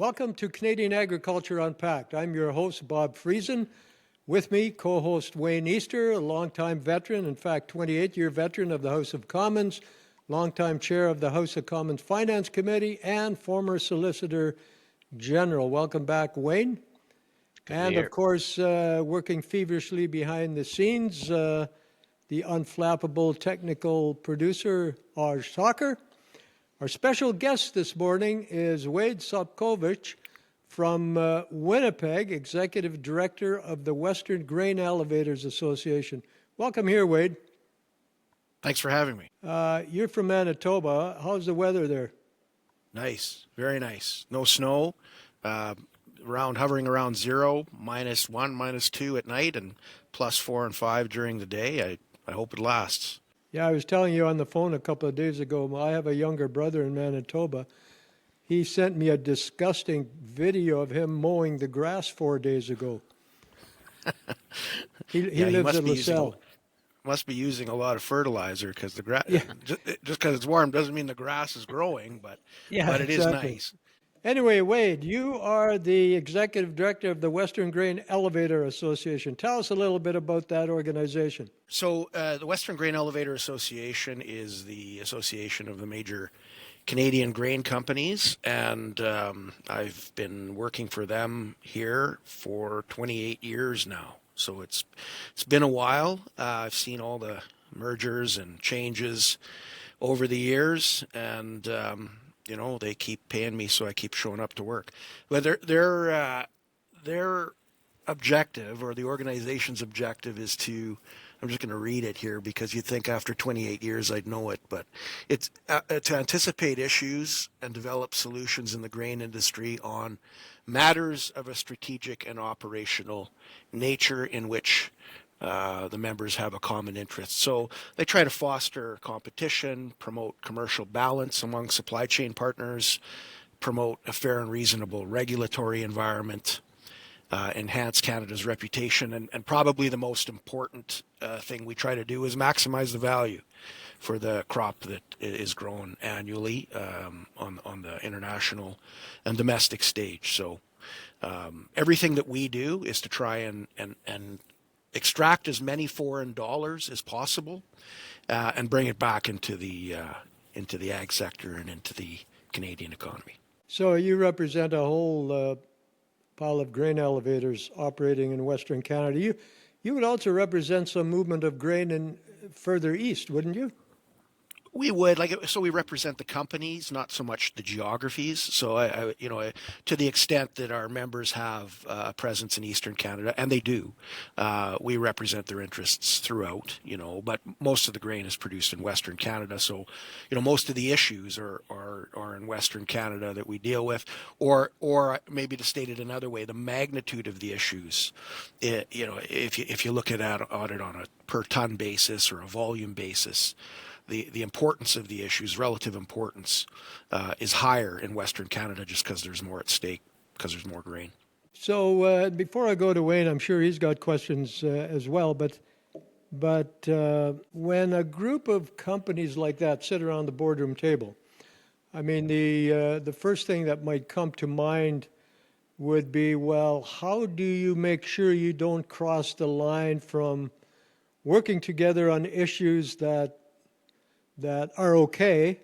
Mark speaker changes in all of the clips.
Speaker 1: Welcome to Canadian Agriculture Unpacked. I'm your host, Bob Friesen. With me, co-host Wayne Easter, a longtime veteran, in fact, 28-year veteran of the House of Commons, longtime chair of the House of Commons Finance Committee, and former Solicitor General. Welcome back, Wayne. And of course, working feverishly behind the scenes, the unflappable technical producer, Aj Talker. Our special guest this morning is Wade Sobkowich from Winnipeg, Executive Director of the Western Grain Elevators Association. Welcome here, Wade.
Speaker 2: Thanks for having me.
Speaker 1: You're from Manitoba. How's the weather there?
Speaker 2: Nice, very nice. No snow, hovering around 0, -1, -2 at night, and +4 and 5 during the day. I hope it lasts.
Speaker 1: Yeah, I was telling you on the phone a couple of days ago, I have a younger brother in Manitoba. He sent me a disgusting video of him mowing the grass 4 days ago. He lives in LaSalle.
Speaker 2: Must be using a lot of fertilizer because the grass, just because it's warm doesn't mean the grass is growing, but it is nice.
Speaker 1: Anyway, Wade, you are the Executive Director of the Western Grain Elevator Association. Tell us a little bit about that organization.
Speaker 2: So the Western Grain Elevator Association is the association of the major Canadian grain companies, and I've been working for them here for 28 years now. So it's been a while. I've seen all the mergers and changes over the years, and they keep paying me, so I keep showing up to work. But their objective, or the organization's objective, is to, I'm just going to read it here because you'd think after 28 years I'd know it, but it's to anticipate issues and develop solutions in the grain industry on matters of a strategic and operational nature in which the members have a common interest. So they try to foster competition, promote commercial balance among supply chain partners, promote a fair and reasonable regulatory environment, enhance Canada's reputation, and probably the most important thing we try to do is maximize the value for the crop that is grown annually on the international and domestic stage. So everything that we do is to try and extract as many foreign dollars as possible and bring it back into the ag sector and into the Canadian economy.
Speaker 1: So you represent a whole pile of grain elevators operating in Western Canada. You would also represent some movement of grain in further east, wouldn't you?
Speaker 2: We would, so we represent the companies, not so much the geographies. So I to the extent that our members have a presence in Eastern Canada, and they do, we represent their interests throughout, but most of the grain is produced in Western Canada. So, most of the issues are in Western Canada that we deal with, or maybe to state it another way, the magnitude of the issues, if you look at it on a per ton basis or a volume basis, the importance of the issues, relative importance, is higher in Western Canada just because there's more at stake, because there's more grain.
Speaker 1: So before I go to Wayne, I'm sure he's got questions as well, but when a group of companies like that sit around the boardroom table, I mean, the first thing that might come to mind would be, well, how do you make sure you don't cross the line from working together on issues that are okay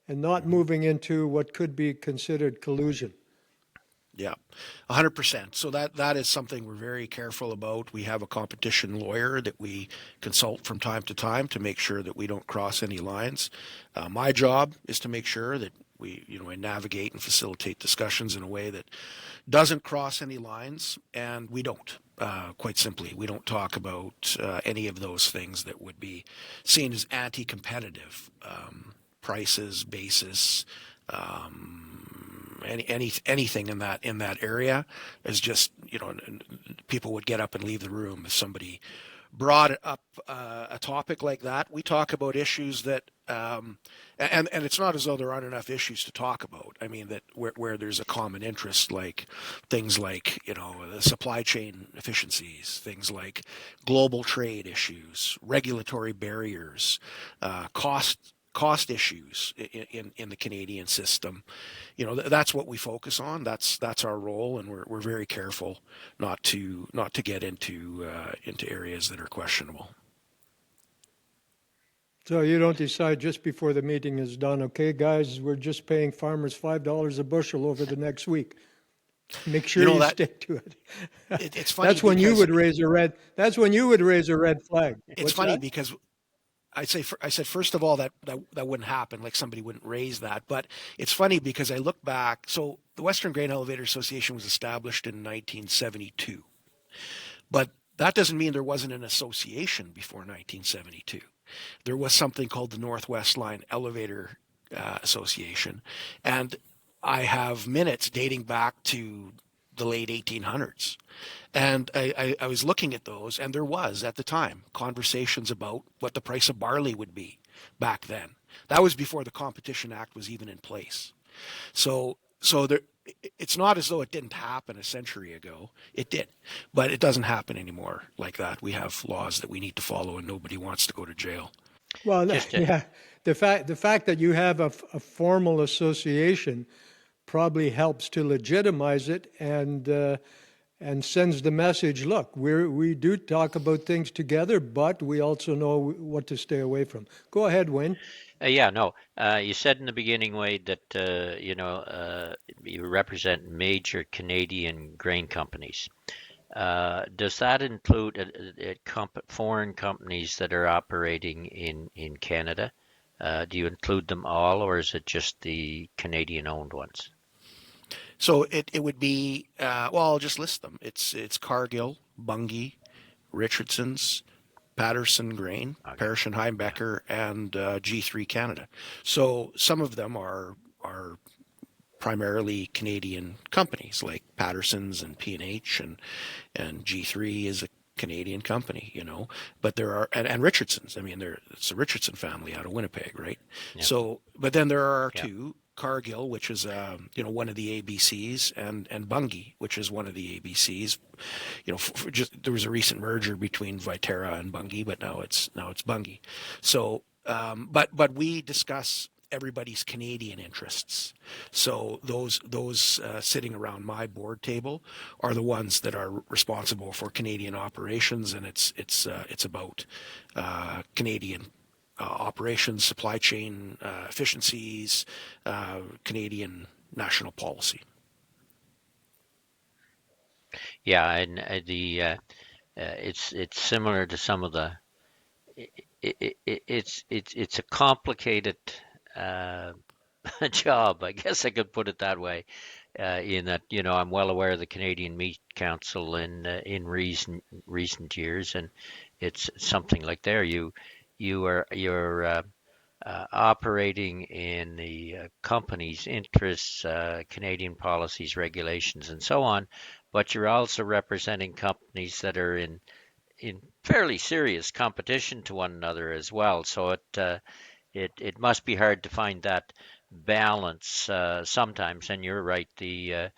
Speaker 1: and not moving into what could be considered collusion?
Speaker 2: Yeah, 100%. So that is something we're very careful about. We have a competition lawyer that we consult from time to time to make sure that we don't cross any lines. My job is to make sure that we navigate and facilitate discussions in a way that doesn't cross any lines, and we don't. Quite simply, we don't talk about any of those things that would be seen as anti-competitive, prices, basis, anything in that area is just, people would get up and leave the room if somebody brought up a topic like that. We talk about issues that, and it's not as though there aren't enough issues to talk about. I mean, that where there's a common interest, like things like, the supply chain efficiencies, things like global trade issues, regulatory barriers, cost cost issues in the Canadian system, that's what we focus on. That's our role, and we're very careful not to get into areas that are questionable.
Speaker 1: So you don't decide just before the meeting is done, okay, guys, we're just paying farmers $5 a bushel over the next week. Make sure you
Speaker 2: That
Speaker 1: stick to it.
Speaker 2: it's funny
Speaker 1: When you
Speaker 2: because
Speaker 1: would raise a red. That's when you would raise a red flag.
Speaker 2: it's
Speaker 1: What's
Speaker 2: funny
Speaker 1: that?
Speaker 2: because I said first of all that wouldn't happen, like somebody wouldn't raise that. But it's funny because I look back. So the Western Grain Elevator Association was established in 1972, but that doesn't mean there wasn't an association before 1972. There was something called the Northwest Line Elevator Association, and I have minutes dating back to the late 1800s. And I was looking at those, and there was, at the time, conversations about what the price of barley would be back then. That was before the Competition Act was even in place. So there, it's not as though it didn't happen a century ago. It did, but it doesn't happen anymore like that. We have laws that we need to follow, and nobody wants to go to jail.
Speaker 1: Well,
Speaker 3: Just
Speaker 1: yeah, the fact that you have a formal association probably helps to legitimize it and sends the message, look, we do talk about things together, but we also know what to stay away from. Go ahead, Wayne.
Speaker 3: Yeah, no. You said in the beginning, Wade, that you represent major Canadian grain companies. Does that include foreign companies that are operating in Canada? Do you include them all, or is it just the Canadian-owned ones?
Speaker 2: So it would be I'll just list them. It's Cargill, Bunge, Richardson's, Patterson Grain,
Speaker 3: Okay.
Speaker 2: Parrish and
Speaker 3: Yeah.
Speaker 2: Heimbecker, and G3 Canada. So some of them are primarily Canadian companies like Patterson's and P&H, and G3 is a Canadian company, but there are, and Richardson's. I mean, it's the Richardson family out of Winnipeg, right?
Speaker 3: Yeah.
Speaker 2: So, but then there are
Speaker 3: Yeah.
Speaker 2: two, Cargill, which is one of the ABCs, and Bunge, which is one of the ABCs. There was a recent merger between Viterra and Bunge, but now it's Bunge. So, but we discuss everybody's Canadian interests. So those sitting around my board table are the ones that are responsible for Canadian operations, and it's about Canadian operations, supply chain efficiencies, Canadian national policy.
Speaker 3: Yeah, and it's similar to some of the. It's a complicated uh, job, I guess I could put it that way. In that, I'm well aware of the Canadian Meat Council in recent years, and it's something like there you're operating in the company's interests, Canadian policies, regulations, and so on, but you're also representing companies that are in fairly serious competition to one another as well. So it must be hard to find that balance sometimes. And you're right. The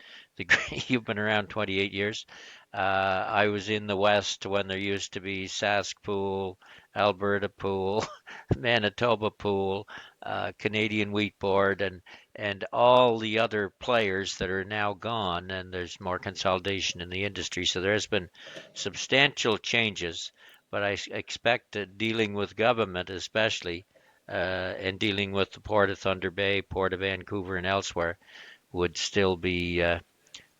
Speaker 3: you've been around 28 years. I was in the West when there used to be Sask Pool, Alberta Pool, Manitoba Pool, Canadian Wheat Board, and all the other players that are now gone. And there's more consolidation in the industry. So there has been substantial changes. But I expect that dealing with government, especially, and dealing with the Port of Thunder Bay, Port of Vancouver, and elsewhere would still be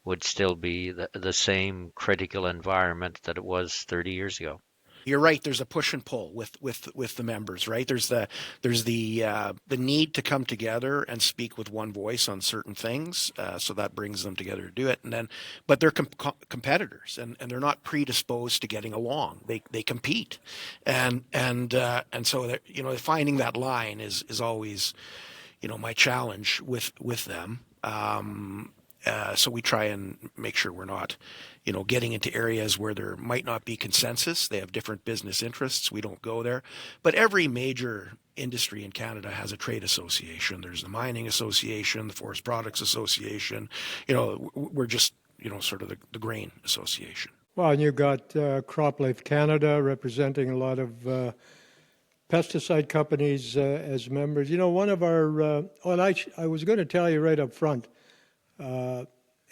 Speaker 3: the same critical environment that it was 30 years ago.
Speaker 2: You're right. There's a push and pull with the members, right? There's the need to come together and speak with one voice on certain things, so that brings them together to do it. And then, but they're competitors, and they're not predisposed to getting along. They compete, and so that finding that line is always my challenge with them. So we try and make sure we're not, getting into areas where there might not be consensus. They have different business interests. We don't go there. But every major industry in Canada has a trade association. There's the Mining Association, the Forest Products Association. We're just, sort of the Grain Association.
Speaker 1: Well, and you've got CropLife Canada representing a lot of pesticide companies as members. You know, one of our, and I was going to tell you right up front,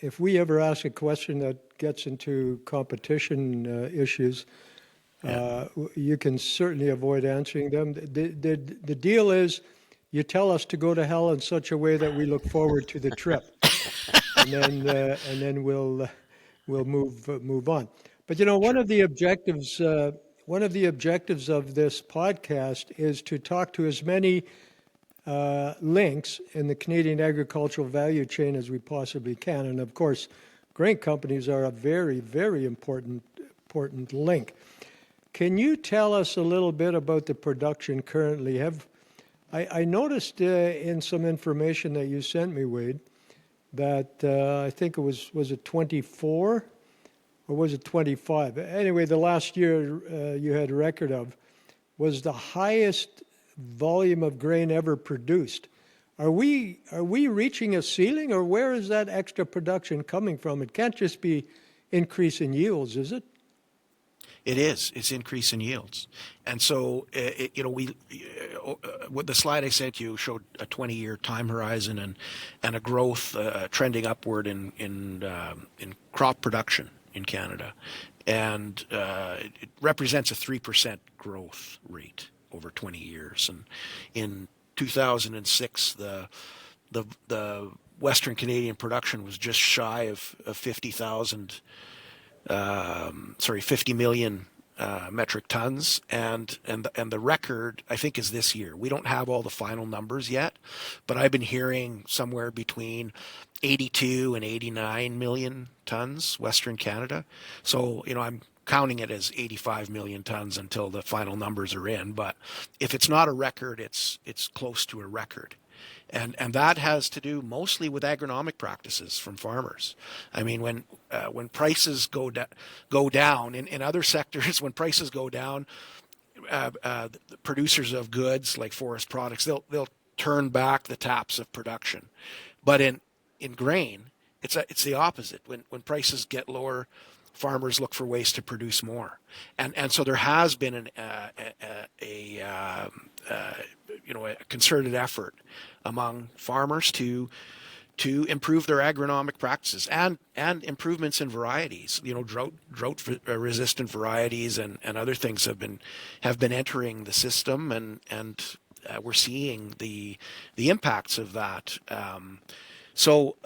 Speaker 1: if we ever ask a question that gets into competition issues, you can certainly avoid answering them. The deal is you tell us to go to hell in such a way that we look forward to the trip, and then we'll move on. But you know, one of the objectives of this podcast is to talk to as many links in the Canadian agricultural value chain as we possibly can, and of course, grain companies are a very, very important link. Can you tell us a little bit about the production currently? I noticed in some information that you sent me, Wade, that I think it was it 24 or was it 25? Anyway, the last year you had a record of was the highest volume of grain ever produced. Are we reaching a ceiling, or where is that extra production coming from? It can't just be increase in yields, is it?
Speaker 2: It is. It's increase in yields, and so what the slide I sent you showed a 20-year time horizon and a growth trending upward in crop production in Canada, and it represents a 3% growth rate over 20 years. And in 2006, the Western Canadian production was just shy of 50 million metric tons, and the record I think is this year. We don't have all the final numbers yet, but I've been hearing somewhere between 82 and 89 million tons Western Canada. So I'm counting it as 85 million tons until the final numbers are in. But if it's not a record, it's close to a record. And that has to do mostly with agronomic practices from farmers. I mean, when prices go down in other sectors, when prices go down, the producers of goods like forest products, they'll turn back the taps of production. But in grain, it's the opposite. When prices get lower, farmers look for ways to produce more, and so there has been a concerted effort among farmers to improve their agronomic practices and improvements in varieties. Drought resistant varieties and other things have been entering the system, and we're seeing the impacts of that. So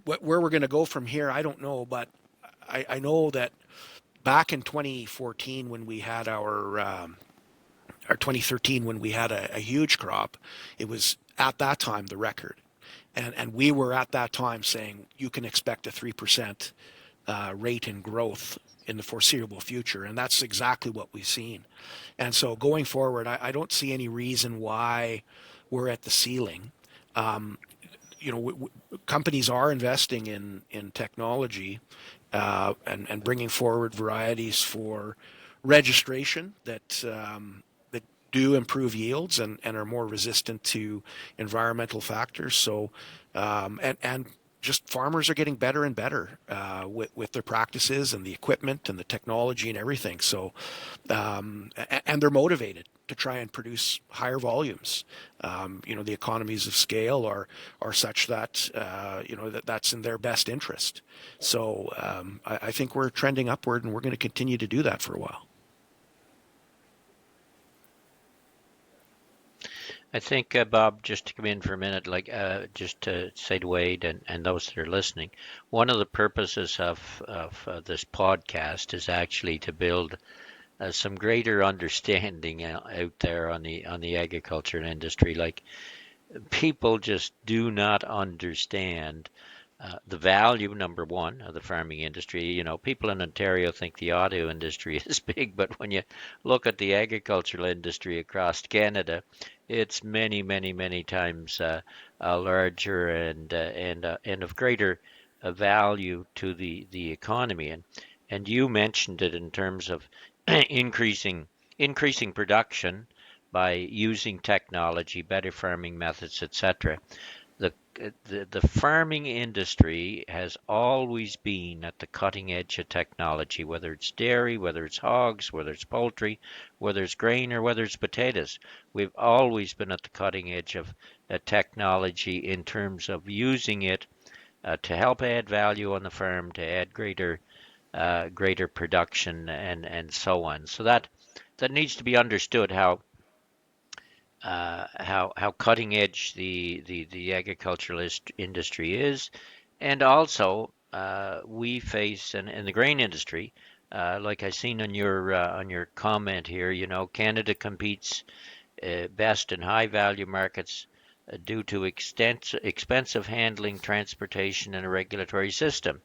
Speaker 2: where we're going to go from here, I don't know, but I know that back in 2014 when we had our 2013 when we had a huge crop, it was at that time the record. And we were at that time saying you can expect a 3% rate in growth in the foreseeable future. And that's exactly what we've seen. And so going forward, I don't see any reason why we're at the ceiling. Companies are investing in technology and bringing forward varieties for registration that do improve yields and are more resistant to environmental factors. So, and just farmers are getting better and better with their practices and the equipment and the technology and everything. So, and they're motivated to try and produce higher volumes. The economies of scale are such that that's in their best interest. So, I think we're trending upward, and we're going to continue to do that for a while.
Speaker 3: I think, Bob, just to come in for a minute, just to say to Wade and those that are listening, one of the purposes of this podcast is actually to build some greater understanding out there on the agriculture industry. Like, people just do not understand the value, number one, of the farming industry. People in Ontario think the auto industry is big, but when you look at the agricultural industry across Canada, it's many, many, many times larger and of greater value to the economy. And you mentioned it in terms of increasing production by using technology, better farming methods, etc. the farming industry has always been at the cutting edge of technology, whether it's dairy, whether it's hogs, whether it's poultry, whether it's grain, or whether it's potatoes. We've always been at the cutting edge of technology in terms of using it to help add value on the farm, to add greater production, and so on. So that needs to be understood how cutting edge the agricultural industry is, and also we face in the grain industry, like I seen on your comment here. Canada competes best in high value markets due to expensive handling, transportation, and a regulatory system.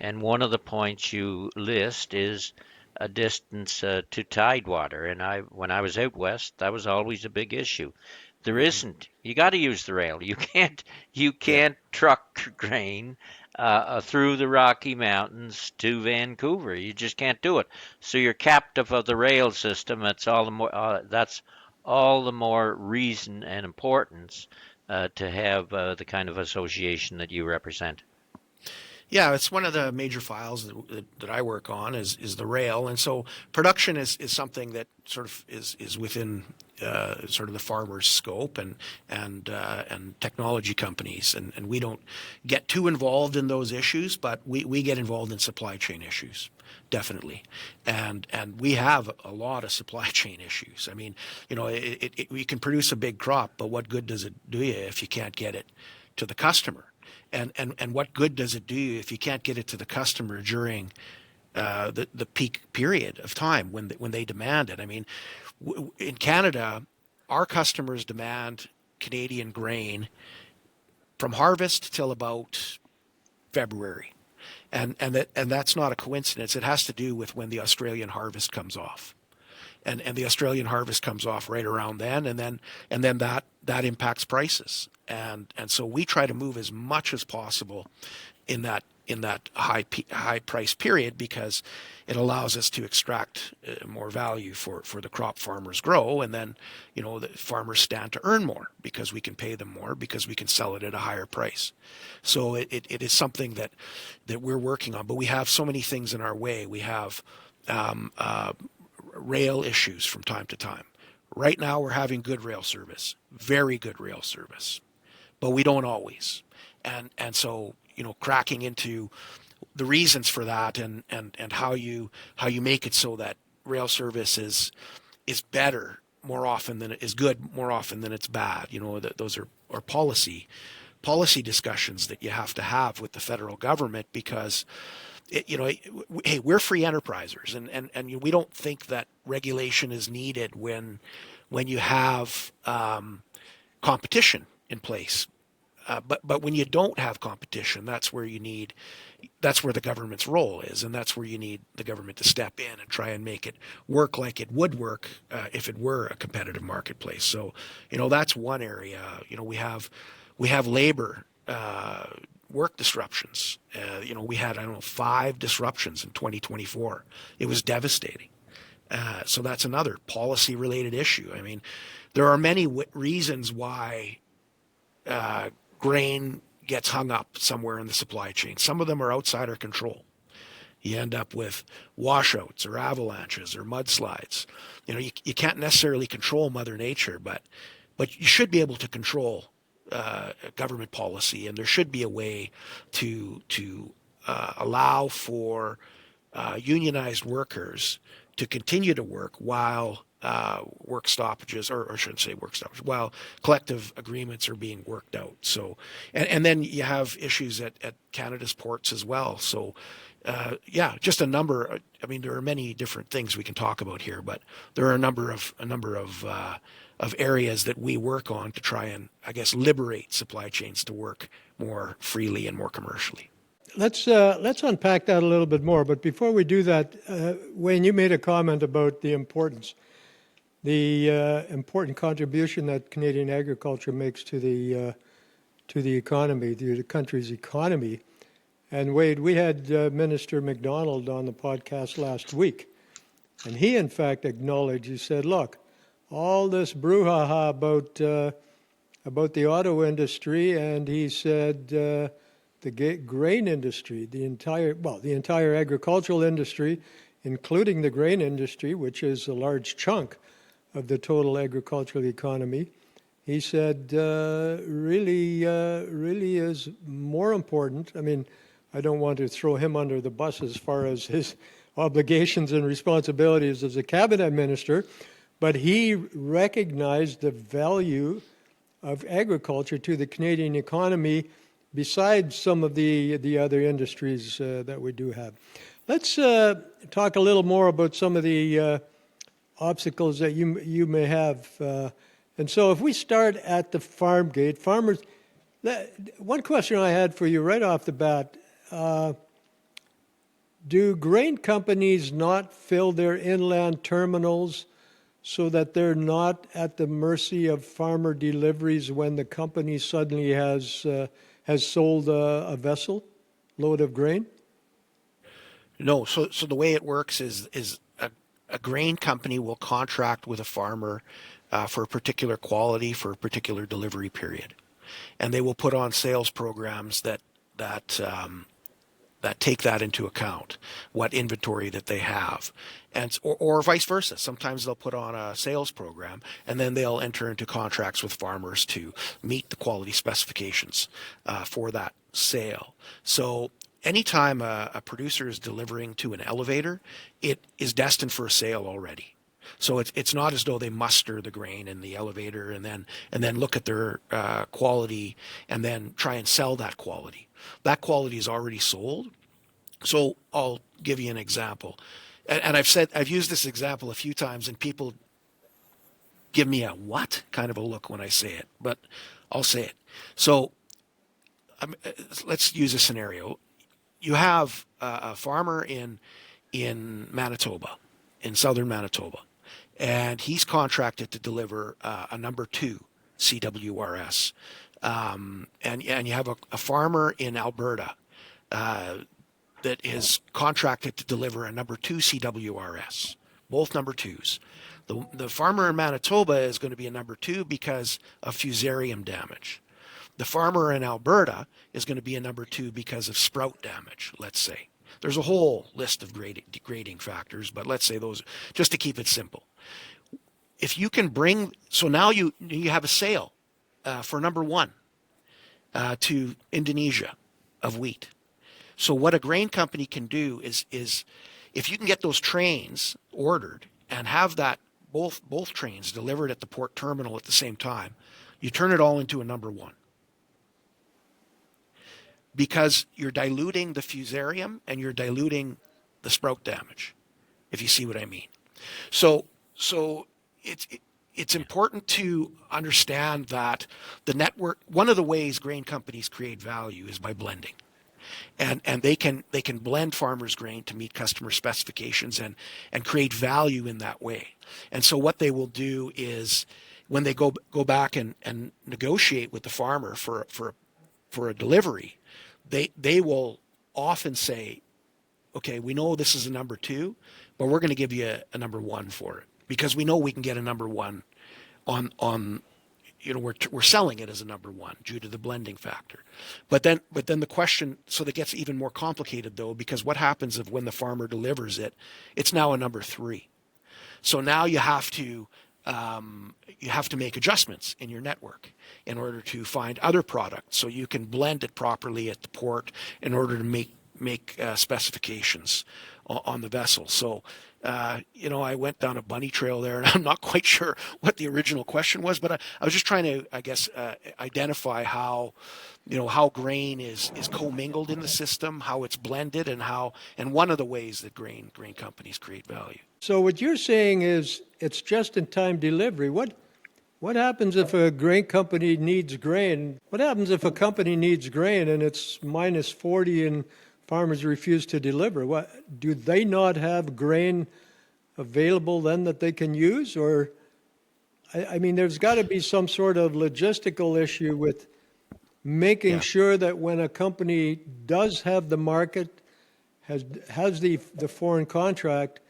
Speaker 3: And one of the points you list is a distance to tidewater. And when I was out west, that was always a big issue. There isn't. You got to use the rail. You
Speaker 2: Yeah.
Speaker 3: can't truck grain through the Rocky Mountains to Vancouver. You just can't do it. So you're captive of the rail system. That's all the more reason and importance to have the kind of association that you represent.
Speaker 2: Yeah, it's one of the major files that I work on is the rail, and so production is something that sort of is within sort of the farmer's scope and technology companies, and we don't get too involved in those issues, but we get involved in supply chain issues. Definitely, and we have a lot of supply chain issues. I mean, we can produce a big crop, but what good does it do you if you can't get it to the customer? And what good does it do you if you can't get it to the customer during the peak period of time when they demand it? I mean, in Canada, our customers demand Canadian grain from harvest till about February, and that's not a coincidence. It has to do with when the Australian harvest comes off. And the Australian harvest comes off right around then, and then that impacts prices, and so we try to move as much as possible in that high price period because it allows us to extract more value for the crop farmers grow, and then the farmers stand to earn more because we can pay them more because we can sell it at a higher price. So it is something that we're working on, but we have so many things in our way. We have rail issues from time to time. Right now we're having good rail service, very good rail service, but we don't always. And so, cracking into the reasons for that and how you make it so that rail service is better more often than it is good more often than it's bad. Those are policy discussions that you have to have with the federal government because hey, we're free enterprisers, and we don't think that regulation is needed when you have competition in place. But when you don't have competition, that's where the government's role is, and that's where you need the government to step in and try and make it work like it would work if it were a competitive marketplace. So, that's one area. We have labor. Work disruptions. We had, 5 disruptions in 2024. It was devastating. So that's another policy-related issue. I mean, there are many reasons why grain gets hung up somewhere in the supply chain. Some of them are outside our control. You end up with washouts or avalanches or mudslides. You can't necessarily control Mother Nature, but you should be able to control government policy, and there should be a way to allow for unionized workers to continue to work while work stoppages, or I shouldn't say work stoppages, while collective agreements are being worked out. So, and then you have issues at Canada's ports as well. So, just a number. I mean, there are many different things we can talk about here, but there are a number of areas that we work on to try and, I guess, liberate supply chains to work more freely and more commercially.
Speaker 1: Let's unpack that a little bit more. But before we do that, Wayne, you made a comment about the important contribution that Canadian agriculture makes to the economy, the country's economy. And Wade, we had Minister MacDonald on the podcast last week, and he in fact acknowledged. He said, "Look, all this brouhaha about the auto industry, and he said the grain industry, the entire agricultural industry, including the grain industry, which is a large chunk of the total agricultural economy, he said really is more important. I mean, I don't want to throw him under the bus as far as his obligations and responsibilities as a cabinet minister, but he recognized the value of agriculture to the Canadian economy besides some of the other industries that we do have. Let's talk a little more about some of the obstacles that you may have. And so if we start at the farm gate, farmers, one question I had for you right off the bat, do grain companies not fill their inland terminals so that they're not at the mercy of farmer deliveries when the company suddenly has sold a vessel load of grain?
Speaker 2: No. So the way it works is a grain company will contract with a farmer for a particular quality for a particular delivery period, and they will put on sales programs that take that into account, what inventory that they have, and or vice versa. Sometimes they'll put on a sales program, and then they'll enter into contracts with farmers to meet the quality specifications for that sale. So anytime a producer is delivering to an elevator, it is destined for a sale already. So it's not as though they muster the grain in the elevator and then look at their quality and then try and sell that quality. That quality is already sold. So I'll give you an example, and I've used this example a few times, and people give me a what kind of a look when I say it, but I'll say it. So let's use a scenario. You have a farmer in Manitoba, in southern Manitoba, and he's contracted to deliver a number 2 CWRS. And you have a farmer in Alberta that is contracted to deliver a number 2 CWRS, both number 2s. The farmer in Manitoba is going to be a number 2 because of fusarium damage. The farmer in Alberta is going to be a number 2 because of sprout damage, let's say. There's a whole list of grading factors, but let's say those, just to keep it simple. If you can so now you have a sale for number 1 to Indonesia of wheat. So what a grain company can do is if you can get those trains ordered and have that both trains delivered at the port terminal at the same time, you turn it all into a number 1. Because you're diluting the fusarium and you're diluting the sprout damage, if you see what I mean. So it's important to understand that the network, one of the ways grain companies create value is by blending. And they can blend farmers' grain to meet customer specifications and create value in that way. And so what they will do is when they go back and negotiate with the farmer for a delivery, they will often say, okay, we know this is a number 2, but we're going to give you a number 1 for it because we know we can get a number 1 on we're selling it as a number 1 due to the blending factor. But then the question, so that gets even more complicated though, because what happens if when the farmer delivers it, it's now a number 3. So now you have to make adjustments in your network in order to find other products so you can blend it properly at the port in order to make specifications on the vessel. So I went down a bunny trail there, and I'm not quite sure what the original question was, but I was just trying to, I guess, identify how grain is commingled in the system, how it's blended, and one of the ways that grain companies create value.
Speaker 1: So what you're saying is it's just-in-time delivery. What happens if a grain company needs grain? What happens if a company needs grain and it's minus 40 and farmers refuse to deliver? Do they not have grain available then that they can use? Or, I mean, there's got to be some sort of logistical issue with making sure that when a company does have the market, has the foreign contract,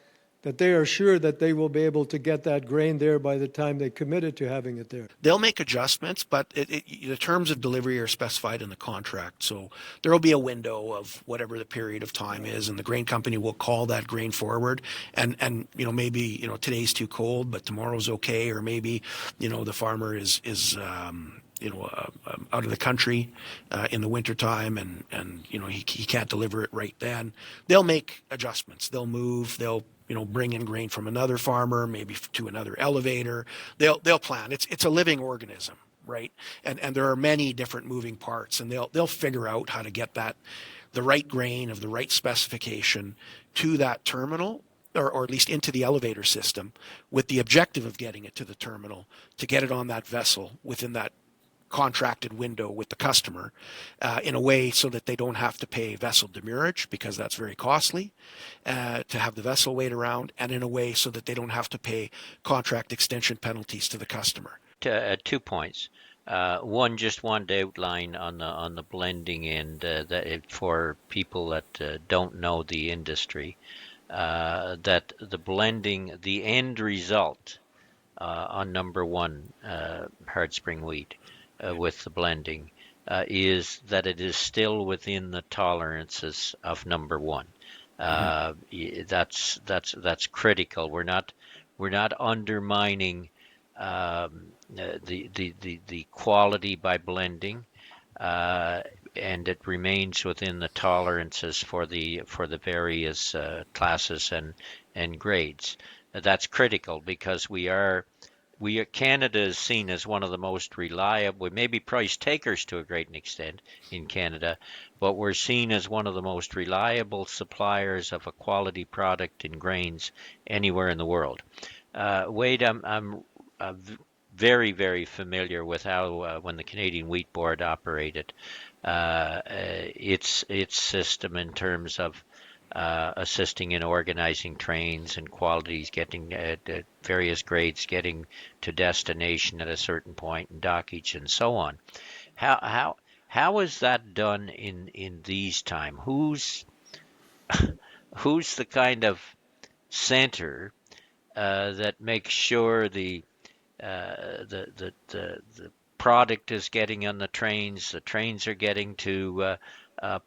Speaker 1: that they are sure that they will be able to get that grain there by the time they committed to having it there?
Speaker 2: They'll make adjustments, but the terms of delivery are specified in the contract. So there will be a window of whatever the period of time is, and the grain company will call that grain forward. And maybe today's too cold, but tomorrow's okay, or maybe the farmer is out of the country in the wintertime, and he can't deliver it right then. They'll make adjustments. They'll move. They'll bring in grain from another farmer, maybe to another elevator. They'll plan. It's a living organism, right? And there are many different moving parts, and they'll figure out how to get the right grain of the right specification to that terminal, or at least into the elevator system, with the objective of getting it to the terminal, to get it on that vessel within that contracted window with the customer, in a way so that they don't have to pay vessel demurrage, because that's very costly to have the vessel wait around, and in a way so that they don't have to pay contract extension penalties to the customer.
Speaker 3: 2 points. One, just one to outline on the blending end, for people that don't know the industry, that the blending, the end result on number one hard spring wheat, with the blending, is that it is still within the tolerances of number one. That's critical. We're not undermining the quality by blending, and it remains within the tolerances for the various classes and grades. That's critical, because Canada is seen as one of the most reliable, we may be price takers to a great extent in Canada, but we're seen as one of the most reliable suppliers of a quality product in grains anywhere in the world. Wade, I'm very, very familiar with how, when the Canadian Wheat Board operated, its system in terms of assisting in organizing trains and qualities, getting various grades, getting to destination at a certain point, and dockage and so on. How is that done in these time? Who's the kind of center that makes sure the product is getting on the trains are getting to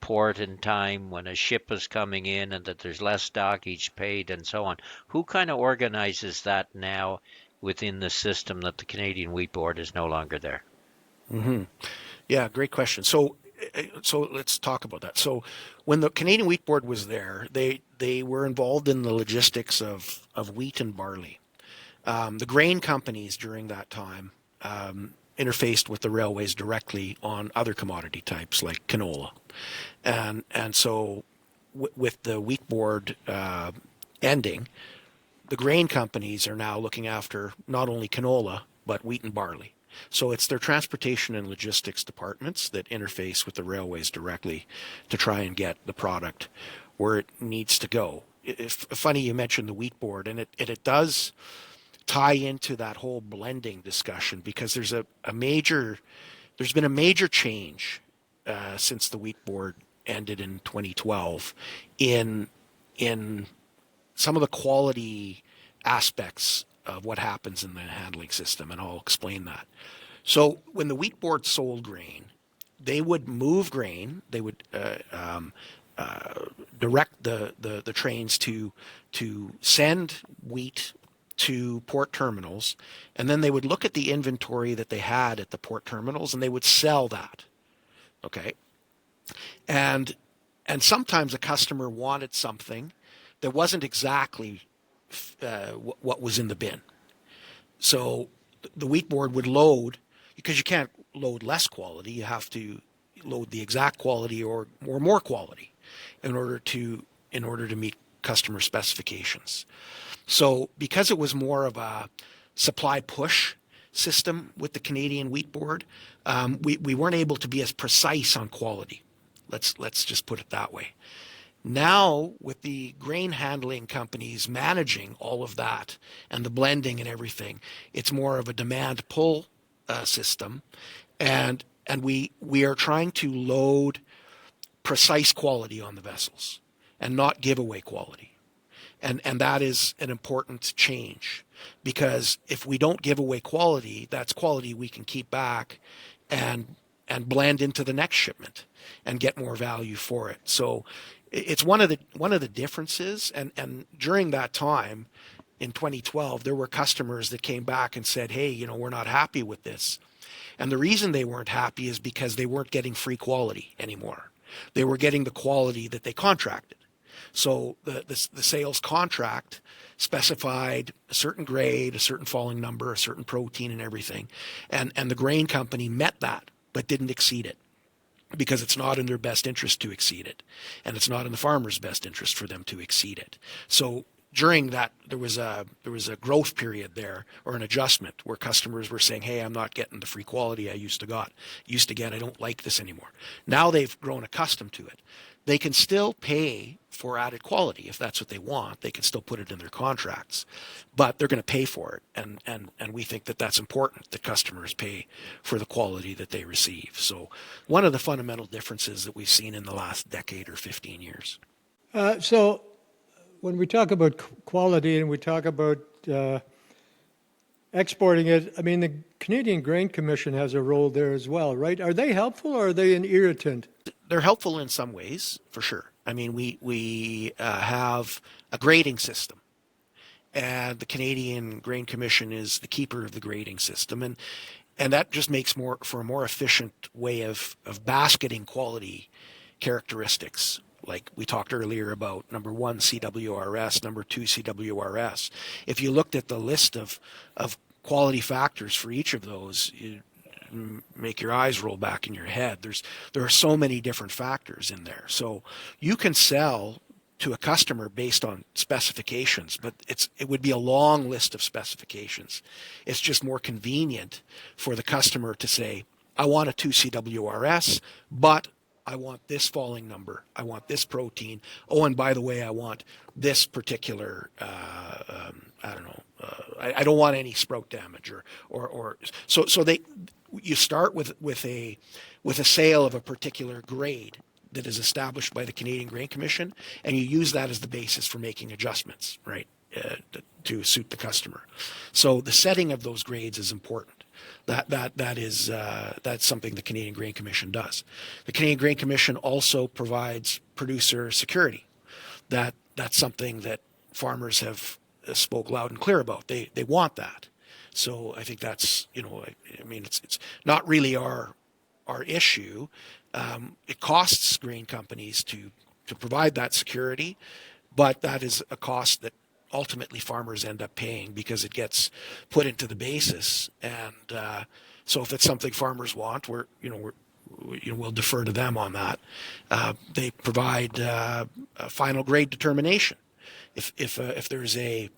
Speaker 3: port in time when a ship is coming in, and that there's less dockage paid and so on? Who kind of organizes that now within the system that the Canadian Wheat Board is no longer there?
Speaker 2: Mm-hmm. Yeah, great question. So let's talk about that. So when the Canadian Wheat Board was there, they were involved in the logistics of wheat and barley. The grain companies during that time interfaced with the railways directly on other commodity types like canola. And so with the wheat board ending, the grain companies are now looking after not only canola, but wheat and barley. So it's their transportation and logistics departments that interface with the railways directly to try and get the product where it needs to go. It's funny you mentioned the wheat board, and it does tie into that whole blending discussion, because there's been a major change since the wheat board ended in 2012 in some of the quality aspects of what happens in the handling system, and I'll explain that. So when the wheat board sold grain, they would move grain. They would direct the trains to send wheat to port terminals, and then they would look at the inventory that they had at the port terminals, and they would sell that. Okay, and sometimes a customer wanted something that wasn't exactly what was in the bin. So the wheat board would load, because you can't load less quality. You have to load the exact quality or more quality in order to meet customer specifications. So because it was more of a supply push system with the Canadian Wheat Board, we weren't able to be as precise on quality. Let's just put it that way. Now, with the grain handling companies managing all of that and the blending and everything, it's more of a demand pull system, and we are trying to load precise quality on the vessels and not give away quality. And that is an important change, because if we don't give away quality, that's quality we can keep back and blend into the next shipment and get more value for it. So it's one of the differences. And during that time in 2012, there were customers that came back and said, hey, we're not happy with this. And the reason they weren't happy is because they weren't getting free quality anymore. They were getting the quality that they contracted. So the sales contract specified a certain grade, a certain falling number, a certain protein and everything. And the grain company met that, but didn't exceed it, because it's not in their best interest to exceed it. And it's not in the farmer's best interest for them to exceed it. So during that, there was a growth period there, or an adjustment, where customers were saying, hey, I'm not getting the free quality I used to get. I don't like this anymore. Now they've grown accustomed to it. They can still pay for added quality if that's what they want. They can still put it in their contracts, but they're going to pay for it. And we think that that's important, that customers pay for the quality that they receive. So one of the fundamental differences that we've seen in the last decade or 15 years.
Speaker 1: So when we talk about quality and we talk about exporting it, I mean, the Canadian Grain Commission has a role there as well, right? Are they helpful, or are they an irritant?
Speaker 2: They're helpful in some ways, for sure. I mean, we have a grading system, and the Canadian Grain Commission is the keeper of the grading system, and that just makes for a more efficient way of basketing quality characteristics. Like we talked earlier about number 1 CWRS, number 2 CWRS. If you looked at the list of quality factors for each of those, you make your eyes roll back in your head. There are so many different factors in there. So you can sell to a customer based on specifications, but it would be a long list of specifications. It's just more convenient for the customer to say, I want a 2 CWRS, but I want this falling number. I want this protein. Oh, and by the way, I want this particular, I don't know, I don't want any sprout damage or so you start with a sale of a particular grade that is established by the Canadian Grain Commission, and you use that as the basis for making adjustments, right, to suit the customer. So the setting of those grades is important. That's something the Canadian Grain Commission does. The Canadian Grain Commission also provides producer security. That's something that farmers have spoke loud and clear about. They want that. So I think that's, I mean, it's not really our issue. It costs grain companies to provide that security, but that is a cost that ultimately farmers end up paying because it gets put into the basis. And so if it's something farmers want, we'll defer to them on that. They provide a final grade determination. If there's a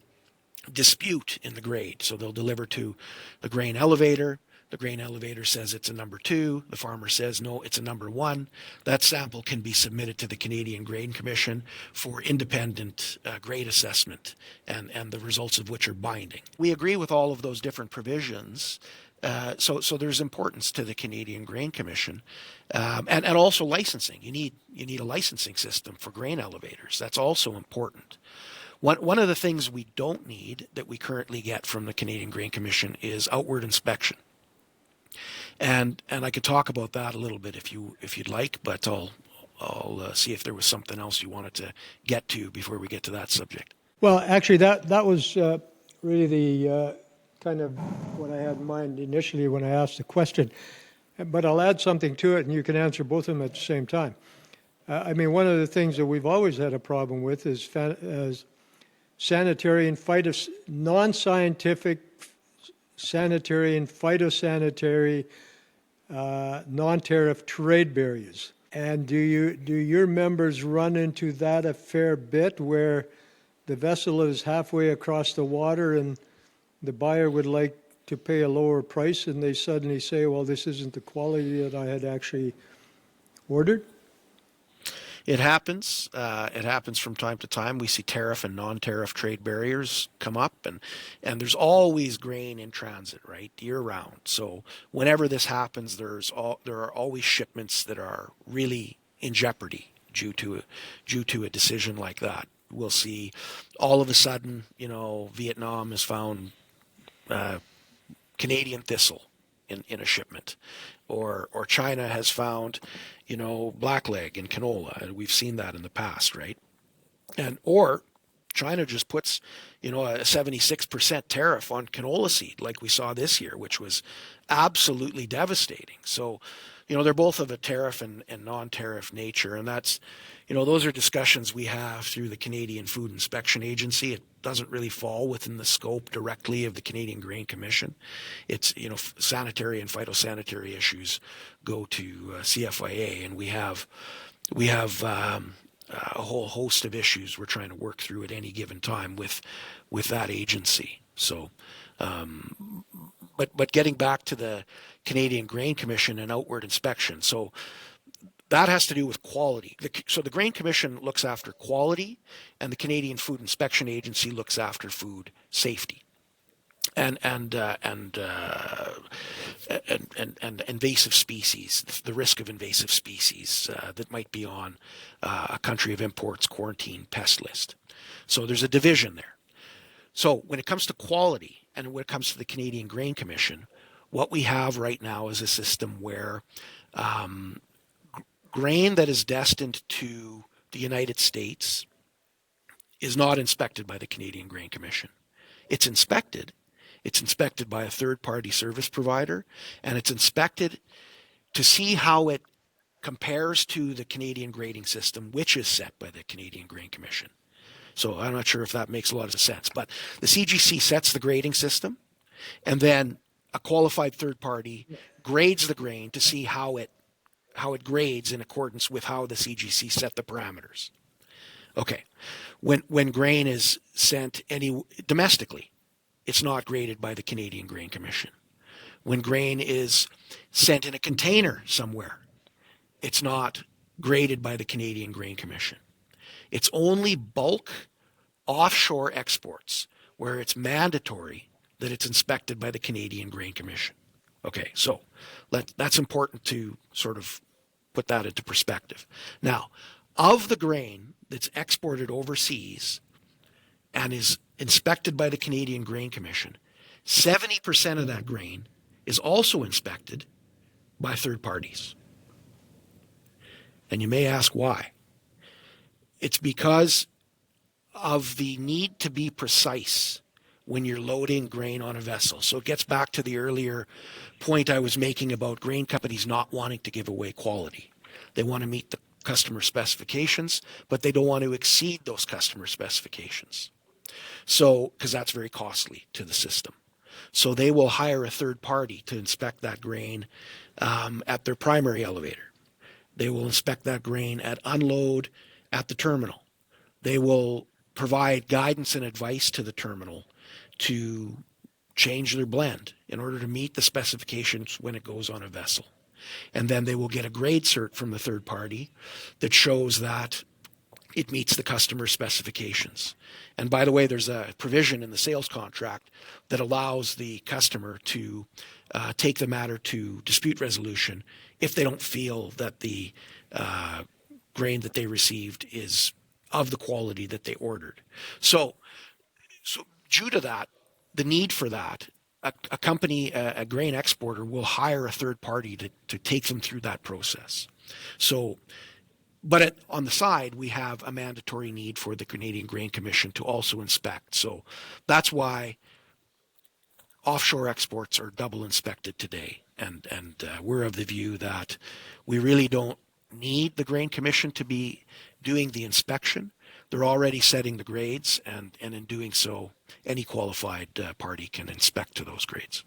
Speaker 2: dispute in the grade, so they'll deliver to the grain elevator. The grain elevator says it's a number 2. The farmer says, no, it's a number 1. That sample can be submitted to the Canadian Grain Commission for independent grade assessment, and the results of which are binding. We agree with all of those different provisions. So there's importance to the Canadian Grain Commission, and also licensing. You need a licensing system for grain elevators. That's also important. One of the things we don't need that we currently get from the Canadian Grain Commission is outward inspection. And I could talk about that a little bit if you'd like, but I'll see if there was something else you wanted to get to before we get to that subject.
Speaker 1: Well, actually, that was really the kind of what I had in mind initially when I asked the question. But I'll add something to it, and you can answer both of them at the same time. I mean, one of the things that we've always had a problem with is sanitary and non-scientific sanitary and phytosanitary non-tariff trade barriers. And do your members run into that a fair bit, where the vessel is halfway across the water and the buyer would like to pay a lower price, and they suddenly say, well, this isn't the quality that I had actually ordered?
Speaker 2: It happens. It happens from time to time. We see tariff and non-tariff trade barriers come up, and there's always grain in transit, right, year-round. So whenever this happens, there are always shipments that are really in jeopardy due to a decision like that. we'll see all of a sudden, Vietnam has found Canadian thistle in a shipment, or China has found, blackleg in canola, and we've seen that in the past, right? Or China just puts, a 76% tariff on canola seed like we saw this year, which was absolutely devastating. So, they're both of a tariff and non-tariff nature, and that's, those are discussions we have through the Canadian Food Inspection Agency. It doesn't really fall within the scope directly of the Canadian Grain Commission. It's, sanitary and phytosanitary issues go to CFIA, and we have a whole host of issues we're trying to work through at any given time with that agency. So, but getting back to the Canadian Grain Commission and outward inspection, so that has to do with quality. So the Grain Commission looks after quality, and the Canadian Food Inspection Agency looks after food safety and invasive species, the risk of invasive species that might be on a country of import's quarantine pest list. So there's a division there. So when it comes to quality and when it comes to the Canadian Grain Commission, what we have right now is a system where grain that is destined to the United States is not inspected by the Canadian Grain Commission. It's inspected. It's inspected by a third-party service provider, and it's inspected to see how it compares to the Canadian grading system, which is set by the Canadian Grain Commission. So I'm not sure if that makes a lot of sense, but the CGC sets the grading system, and then a qualified third party grades the grain to see how it grades in accordance with how the CGC set the parameters. Okay, when grain is sent domestically, it's not graded by the Canadian Grain Commission. When grain is sent in a container somewhere, it's not graded by the Canadian Grain Commission. It's only bulk offshore exports where it's mandatory that it's inspected by the Canadian Grain Commission. Okay, so that's important to sort of put that into perspective. Now, of the grain that's exported overseas and is inspected by the Canadian Grain Commission, 70% of that grain is also inspected by third parties. And you may ask why. It's because of the need to be precise when you're loading grain on a vessel. So it gets back to the earlier point I was making about grain companies not wanting to give away quality. They want to meet the customer specifications, but they don't want to exceed those customer specifications. So, because that's very costly to the system. So they will hire a third party to inspect that grain at their primary elevator. They will inspect that grain at unload at the terminal. They will provide guidance and advice to the terminal to change their blend in order to meet the specifications when it goes on a vessel. And then they will get a grade cert from the third party that shows that it meets the customer specifications. And by the way, there's a provision in the sales contract that allows the customer to take the matter to dispute resolution if they don't feel that the grain that they received is of the quality that they ordered. So due to that, the need for that, a company, a grain exporter will hire a third party to take them through that process. So, but on the side, we have a mandatory need for the Canadian Grain Commission to also inspect. So that's why offshore exports are double inspected today. And we're of the view that we really don't need the Grain Commission to be doing the inspection. They're already setting the grades, and in doing so, any qualified party can inspect to those grades.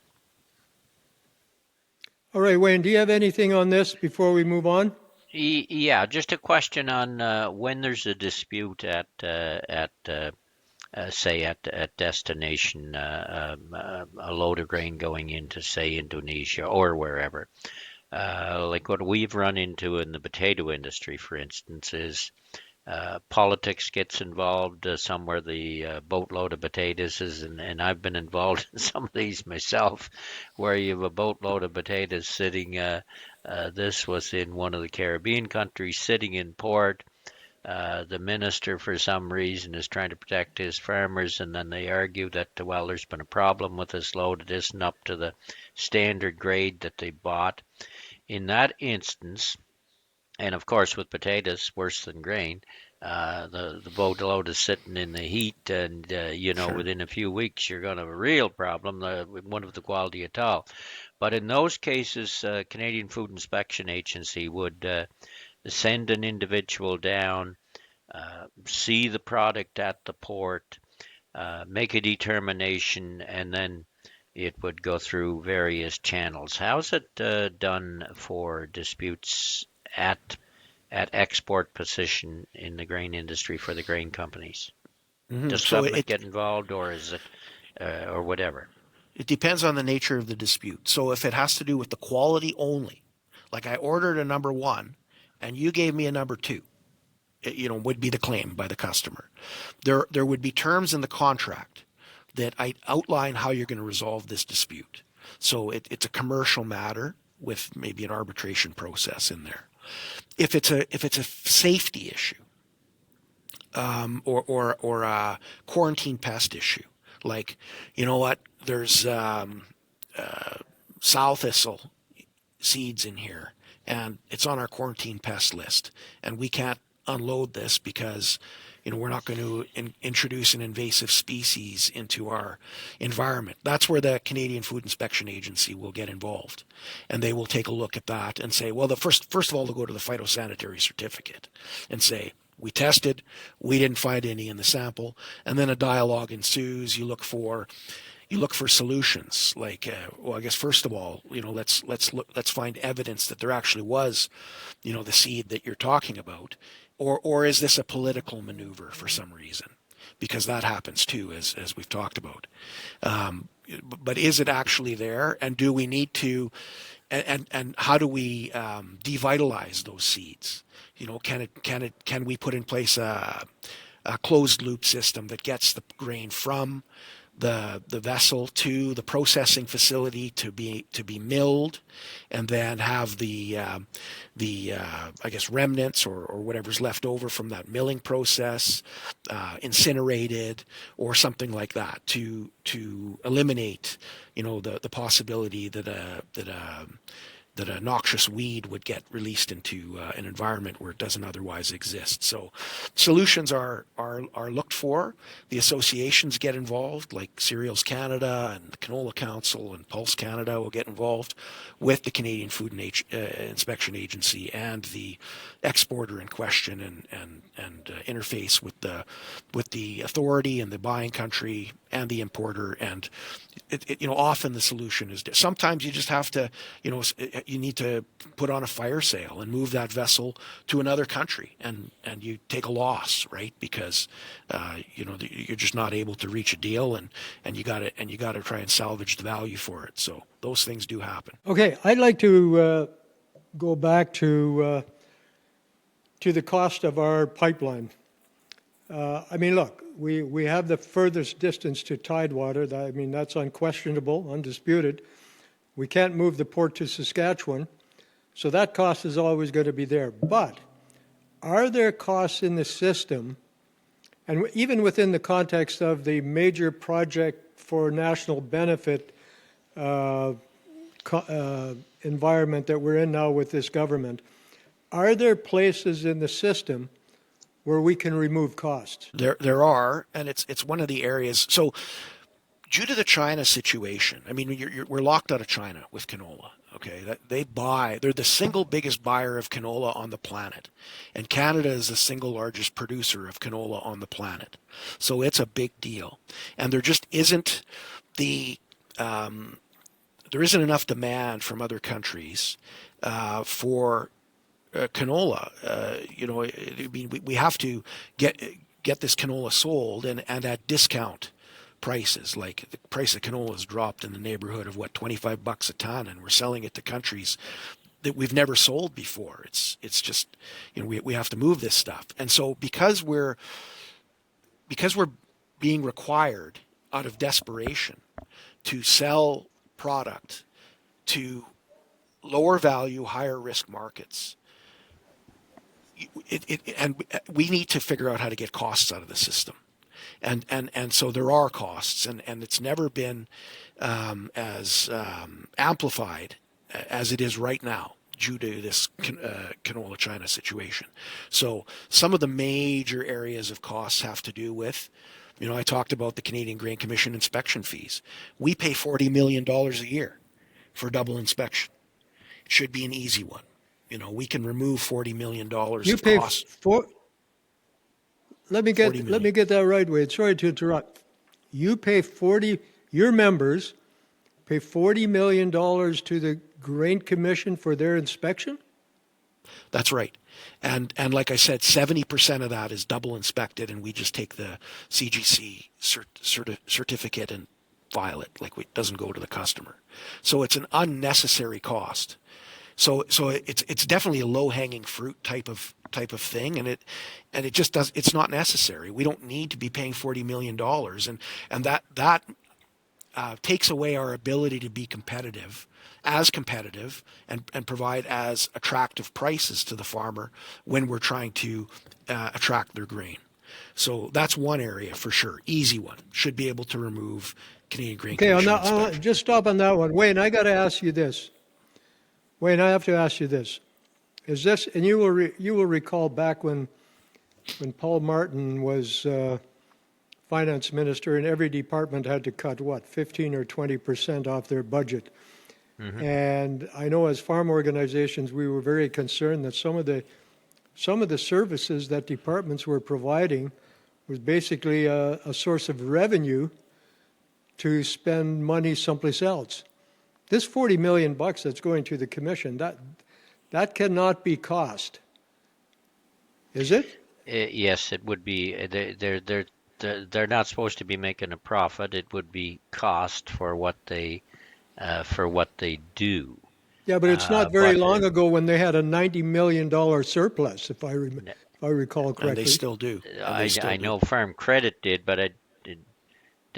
Speaker 1: All right, Wayne, do you have anything on this before we move on?
Speaker 3: Yeah, just a question on when there's a dispute at say at destination, a load of grain going into, say, Indonesia or wherever. Like what we've run into in the potato industry, for instance, is politics gets involved somewhere. The boatload of potatoes is, and I've been involved in some of these myself, where you have a boatload of potatoes sitting. This was in one of the Caribbean countries, sitting in port. The minister, for some reason, is trying to protect his farmers, and then they argue that, well, there's been a problem with this load. It isn't up to the standard grade that they bought. In that instance, and of course with potatoes, worse than grain, the boat load is sitting in the heat, and
Speaker 2: Sure.
Speaker 3: within a few weeks you're going to have a real problem, one of the quality at all. But in those cases, Canadian Food Inspection Agency would send an individual down, see the product at the port, make a determination, and then it would go through various channels. How's it done for disputes at export position in the grain industry for the grain companies?
Speaker 2: Hmm.
Speaker 3: Does
Speaker 2: So
Speaker 3: Sublette get involved, or is it or whatever?
Speaker 2: it depends on the nature of the dispute. So if it has to do with the quality only, like I ordered a number one and you gave me a number two, would be the claim by the customer. There would be terms in the contract that I outline how you're going to resolve this dispute. So it's a commercial matter with maybe an arbitration process in there. If it's a safety issue, or a quarantine pest issue, like, you know what, there's sow thistle seeds in here, and it's on our quarantine pest list, and we can't unload this because we're not going to introduce an invasive species into our environment. That's where the Canadian Food Inspection Agency will get involved, and they will take a look at that and say, well, the first of all, they'll go to the phytosanitary certificate and say, we tested, we didn't find any in the sample, and then a dialogue ensues. You look for solutions, like, well, I guess first of all, let's find evidence that there actually was, the seed that you're talking about, or is this a political maneuver for some reason? Because that happens too, as we've talked about. But is it actually there, and do we need to, and how do we devitalize those seeds? Can we put in place a closed loop system that gets the grain from the vessel to the processing facility to be milled, and then have the I guess remnants, or whatever's left over from that milling process incinerated, or something like that, to eliminate the possibility that a noxious weed would get released into an environment where it doesn't otherwise exist. So solutions are looked for. The associations get involved, like Cereals Canada and the Canola Council and Pulse Canada will get involved with the Canadian Food Inspection Agency and the exporter in question, and interface with the authority and the buying country and the importer. And often the solution is, sometimes you just have to, you need to put on a fire sale and move that vessel to another country, and you take a loss, right? Because you're just not able to reach a deal, and you got to try and salvage the value for it. So those things do happen.
Speaker 1: Okay, I'd like to go back to the cost of our pipeline. I mean, look, we have the furthest distance to Tidewater. I mean, that's unquestionable, undisputed. We can't move the port to Saskatchewan, so that cost is always going to be there. But are there costs in the system, and even within the context of the major project for national benefit environment that we're in now with this government, are there places in the system where we can remove costs?
Speaker 2: There are, and it's one of the areas. So, due to the China situation, I mean, we're locked out of China with canola. Okay, they're the single biggest buyer of canola on the planet, and Canada is the single largest producer of canola on the planet. So it's a big deal, and there just isn't there isn't enough demand from other countries for canola. I mean, we have to get this canola sold, and at discount prices. Like, the price of canola has dropped in the neighborhood of $25 a ton, and we're selling it to countries that we've never sold before. It's just, we have to move this stuff, and so because we're being required out of desperation to sell product to lower value, higher risk markets, and we need to figure out how to get costs out of the system. And so there are costs, and it's never been as amplified as it is right now due to this canola China situation. So some of the major areas of costs have to do with, I talked about the Canadian Grain Commission inspection fees. We pay $40 million a year for double inspection. It should be an easy one. We can remove $40 million
Speaker 1: You
Speaker 2: of
Speaker 1: pay
Speaker 2: costs.
Speaker 1: for, let me
Speaker 2: $40
Speaker 1: get that right, Wade. Sorry to interrupt. You pay your members pay $40 million to the Grain Commission for their inspection?
Speaker 2: That's right. And like I said, 70% of that is double inspected, and we just take the CGC certificate and file it. Like, it doesn't go to the customer. So it's an unnecessary cost. So it's definitely a low-hanging fruit type of thing, and it just does. It's not necessary. We don't need to be paying $40 million, and that takes away our ability to be competitive and provide as attractive prices to the farmer when we're trying to attract their grain. So that's one area for sure. Easy one. Should be able to remove Canadian Grain Commission inspection.
Speaker 1: Just stop on that one. Wayne, I got to ask you this. Wayne, I have to ask you this. Is this, and you will recall back when Paul Martin was finance minister, and every department had to cut, 15 or 20% off their budget. Mm-hmm. And I know as farm organizations, we were very concerned that some of the services that departments were providing was basically a source of revenue to spend money someplace else. This $40 million that's going to the commission, that cannot be cost, is it?
Speaker 3: Yes, it would be. They're not supposed to be making a profit. It would be cost for what they do.
Speaker 1: Yeah, but it's not very long ago when they had a $90 million surplus, if I recall correctly.
Speaker 2: And they still do.
Speaker 3: I know Farm Credit did, but are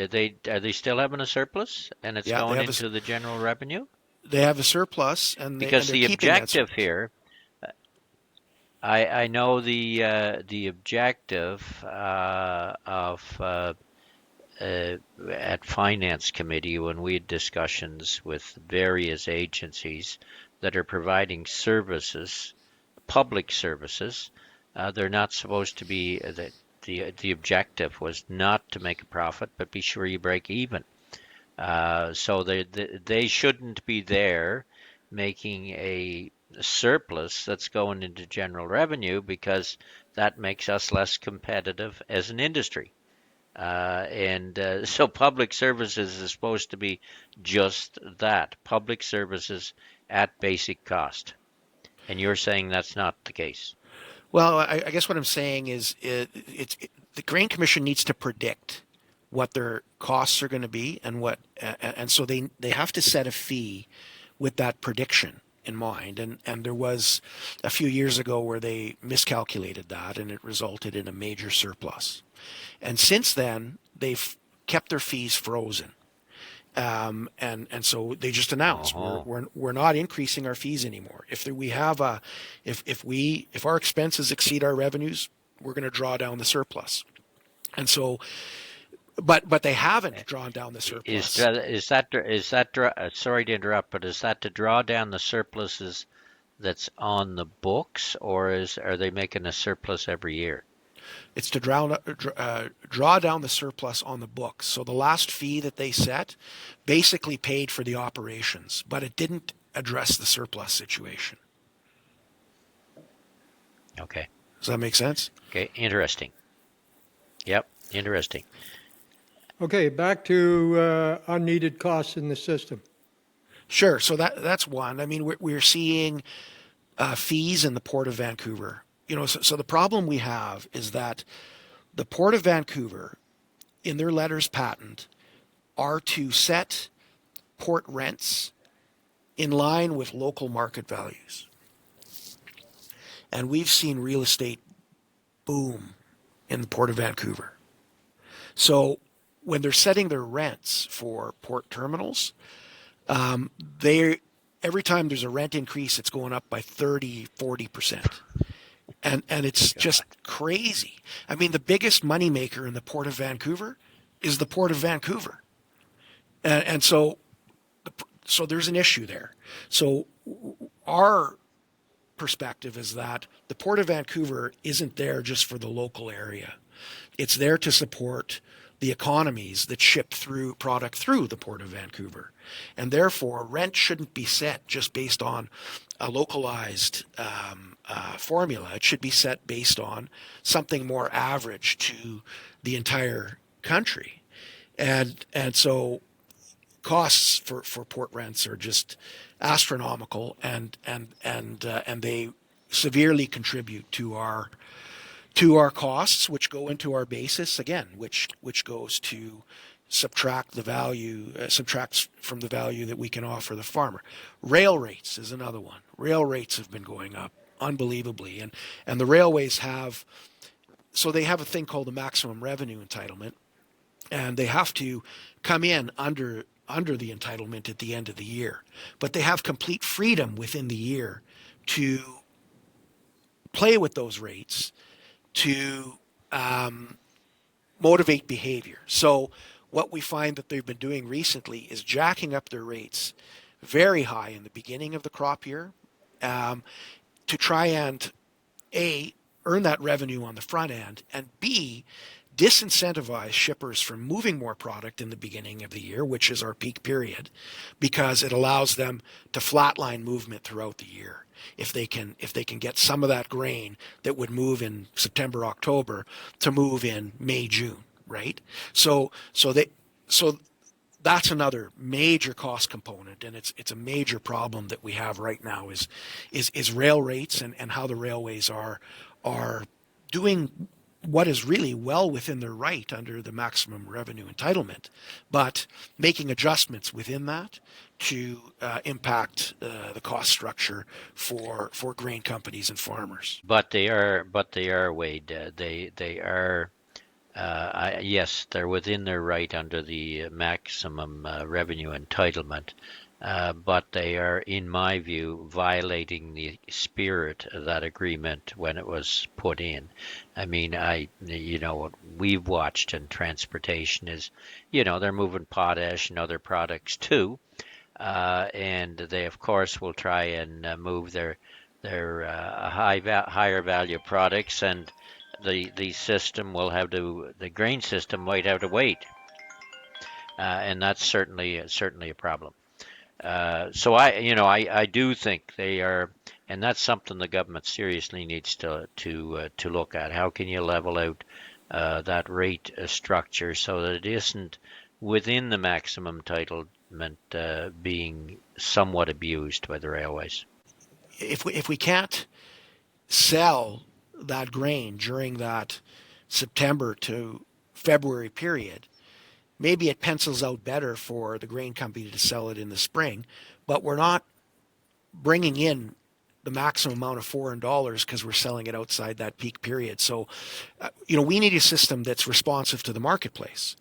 Speaker 3: they still having a surplus, and it's going into the general revenue?
Speaker 2: They have a surplus,
Speaker 3: because the objective here, I know the objective of at Finance Committee, when we had discussions with various agencies that are providing services, public services, they're not supposed to be the objective was not to make a profit, but be sure you break even. So they shouldn't be there making a surplus that's going into general revenue, because that makes us less competitive as an industry. So public services is supposed to be just that, public services at basic cost. And you're saying that's not the case.
Speaker 2: Well, I guess what I'm saying is the Grain Commission needs to predict what their costs are going to be, and so they have to set a fee with that prediction in mind. And there was a few years ago where they miscalculated that, and it resulted in a major surplus. And since then, they've kept their fees frozen. And so they just announced we're not increasing our fees anymore. If our expenses exceed our revenues, we're going to draw down the surplus. And so, but they haven't drawn down the surplus.
Speaker 3: Sorry to interrupt, but is that to draw down the surpluses that's on the books, or are they making a surplus every year?
Speaker 2: It's to draw down the surplus on the books. So the last fee that they set basically paid for the operations, but it didn't address the surplus situation.
Speaker 3: Okay.
Speaker 2: Does that make sense?
Speaker 3: Okay, interesting. Yep, interesting.
Speaker 1: Okay, back to unneeded costs in the system.
Speaker 2: Sure. So that's one. I mean, we're seeing fees in the Port of Vancouver. So the problem we have is that the Port of Vancouver, in their letters patent, are to set port rents in line with local market values. And we've seen real estate boom in the Port of Vancouver. So when they're setting their rents for port terminals, every time there's a rent increase, it's going up by 30, 40%. and it's just crazy. I mean, the biggest moneymaker in the Port of Vancouver is the Port of Vancouver, and so there's an issue there. So our perspective is that the Port of Vancouver isn't there just for the local area. It's there to support the economies that ship through product through the Port of Vancouver. And therefore, rent shouldn't be set just based on a localized formula. It should be set based on something more average to the entire country. And so costs for port rents are just astronomical, and they severely contribute to our costs, which go into our basis again, which goes to subtracts from the value that we can offer the farmer. Rail rates is another one. Rail rates have been going up unbelievably, and the railways they have a thing called the maximum revenue entitlement, and they have to come in under the entitlement at the end of the year, but they have complete freedom within the year to play with those rates to motivate behavior. So what we find that they've been doing recently is jacking up their rates very high in the beginning of the crop year to try and A, earn that revenue on the front end, and B, disincentivize shippers from moving more product in the beginning of the year, which is our peak period, because it allows them to flatline movement throughout the year. If they can get some of that grain that would move in September, October to move in May, June, right? So that's another major cost component, and it's a major problem that we have right now is rail rates and how the railways are doing what is really well within their right under the maximum revenue entitlement, but making adjustments within that to impact the cost structure for grain companies and farmers.
Speaker 3: But they are, Wade. They are. Yes, they're within their right under the maximum revenue entitlement, but they are, in my view, violating the spirit of that agreement when it was put in. I mean, what we've watched in transportation is, they're moving potash and other products too, and they of course will try and move their higher value products, and the system will have to, the grain system might have to wait, and that's certainly a problem. So I do think they are, and that's something the government seriously needs to look at. How can you level out that rate structure so that it isn't within the maximum entitlement being somewhat abused by the railways?
Speaker 2: If we can't sell that grain during that September to February period, maybe it pencils out better for the grain company to sell it in the spring, but we're not bringing in the maximum amount of foreign dollars because we're selling it outside that peak period. So, we need a system that's responsive to the marketplace.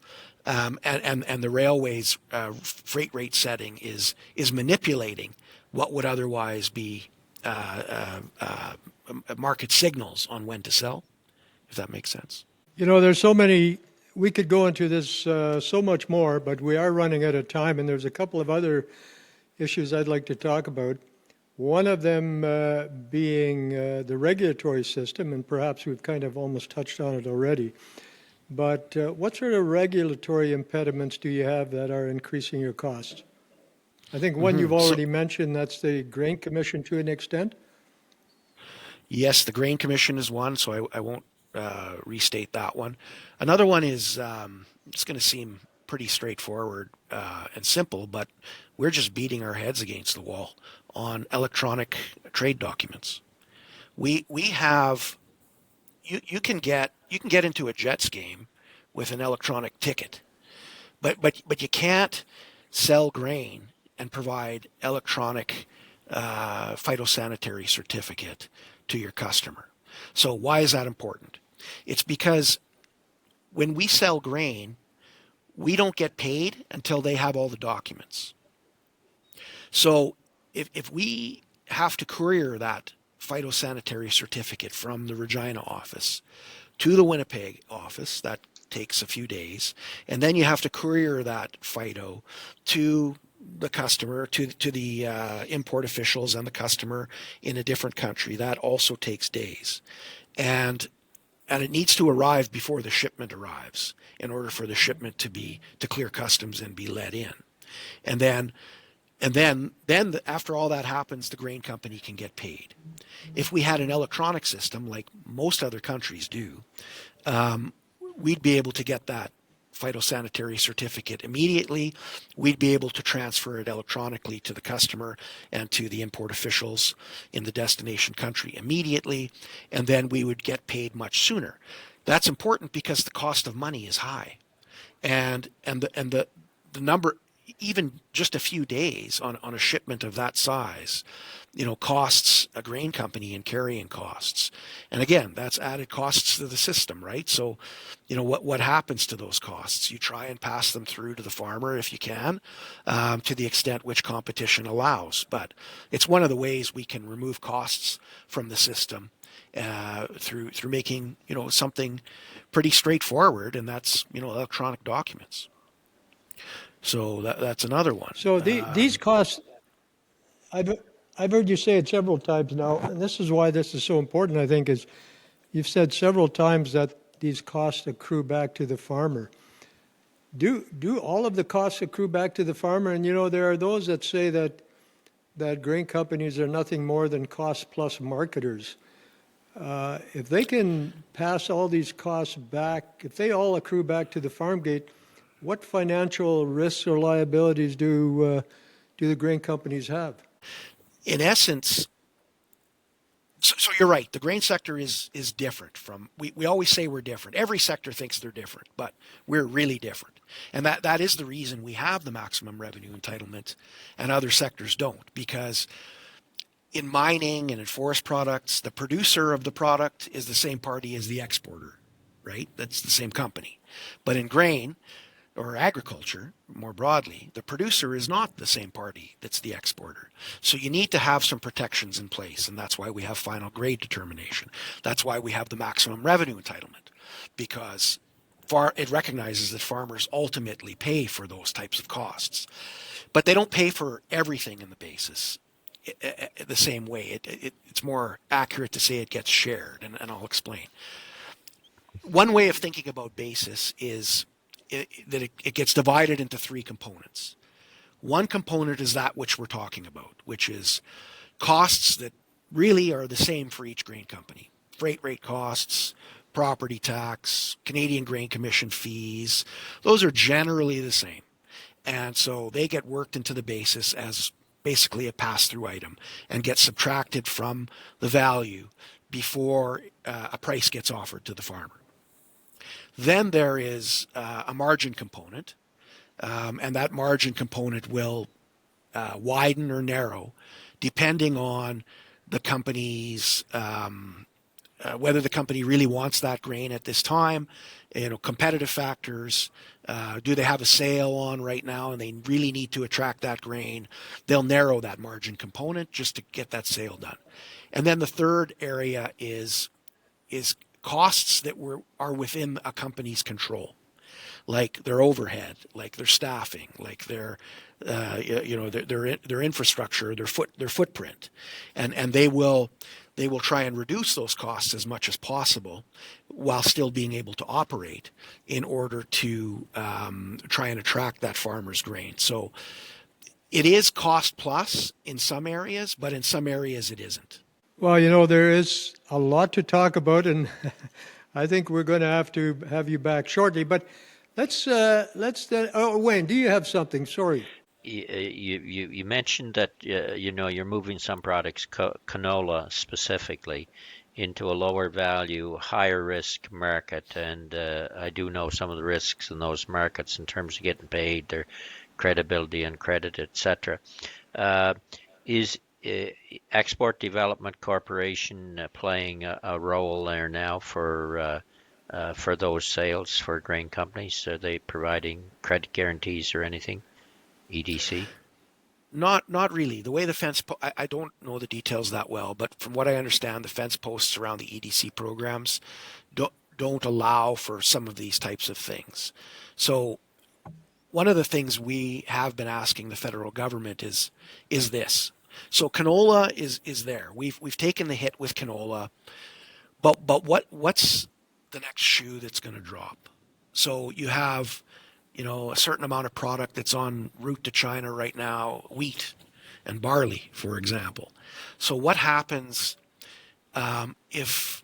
Speaker 2: And the railways freight rate setting is manipulating what would otherwise be market signals on when to sell, if that makes sense.
Speaker 1: There's so many, we could go into this so much more, but we are running out of time, and there's a couple of other issues I'd like to talk about. One of them being the regulatory system, and perhaps we've kind of almost touched on it already. But what sort of regulatory impediments do you have that are increasing your costs? I think one you've already mentioned, that's the Grain Commission to an extent.
Speaker 2: Yes, the Grain Commission is one, so I won't restate that one. Another one is, it's going to seem pretty straightforward and simple, but we're just beating our heads against the wall on electronic trade documents. We have, you can get into a Jets game with an electronic ticket, but you can't sell grain and provide electronic phytosanitary certificate to your customer. So why is that important? It's because when we sell grain, we don't get paid until they have all the documents. So if we have to courier that phytosanitary certificate from the Regina office to the Winnipeg office. That takes a few days. And then you have to courier that phyto to the customer, to the import officials and the customer in a different country. That also takes days. And it needs to arrive before the shipment arrives in order for the shipment to clear customs and be let in. And then after all that happens, the grain company can get paid. If we had an electronic system like most other countries do, we'd be able to get that phytosanitary certificate immediately. We'd be able to transfer it electronically to the customer and to the import officials in the destination country immediately, and then we would get paid much sooner. That's important because the cost of money is high, and the number, even just a few days on a shipment of that size, costs a grain company in carrying costs. And again, that's added costs to the system, right? So, what happens to those costs? You try and pass them through to the farmer if you can, to the extent which competition allows. But it's one of the ways we can remove costs from the system through making, something pretty straightforward, and that's, electronic documents. So that's another one.
Speaker 1: So these costs, I've heard you say it several times now, and this is why this is so important, I think, is you've said several times that these costs accrue back to the farmer. Do all of the costs accrue back to the farmer? And, there are those that say that grain companies are nothing more than cost-plus marketers. If they can pass all these costs back, if they all accrue back to the farm gate, what financial risks or liabilities do the grain companies have?
Speaker 2: In essence, so you're right. The grain sector is different from, we always say we're different. Every sector thinks they're different, but we're really different. And that is the reason we have the maximum revenue entitlement and other sectors don't. Because in mining and in forest products, the producer of the product is the same party as the exporter, right? That's the same company. But in grain, or agriculture, more broadly, the producer is not the same party that's the exporter. So you need to have some protections in place, and that's why we have final grade determination. That's why we have the maximum revenue entitlement, because it recognizes that farmers ultimately pay for those types of costs. But they don't pay for everything in the basis the same way. It's more accurate to say it gets shared, and I'll explain. One way of thinking about basis is that it gets divided into three components. One component is that which we're talking about, which is costs that really are the same for each grain company. Freight rate costs, property tax, Canadian Grain Commission fees, those are generally the same. And so they get worked into the basis as basically a pass-through item and get subtracted from the value before a price gets offered to the farmer. Then there is a margin component, and that margin component will widen or narrow depending on the company's, whether the company really wants that grain at this time, competitive factors, do they have a sale on right now and they really need to attract that grain? They'll narrow that margin component just to get that sale done. And then the third area is costs that are within a company's control, like their overhead, like their staffing, like their infrastructure, their footprint, and they will try and reduce those costs as much as possible while still being able to operate in order to try and attract that farmer's grain. So it is cost plus in some areas, but in some areas it isn't.
Speaker 1: Well, there is a lot to talk about, and I think we're going to have you back shortly. But let's. Wayne, do you have something? Sorry.
Speaker 3: You mentioned that you're moving some products, canola specifically, into a lower value, higher risk market, and I do know some of the risks in those markets in terms of getting paid, their credibility and credit, etc. Is Export Development Corporation playing a role there now for those sales for grain companies? Are they providing credit guarantees or anything? EDC?
Speaker 2: not really. The way the I don't know the details that well, but from what I understand, the fence posts around the EDC programs don't allow for some of these types of things. So one of the things we have been asking the federal government is this. So canola is there. We've taken the hit with canola, but what's the next shoe that's going to drop? So you have, a certain amount of product that's en route to China right now, wheat and barley, for example. So what happens if,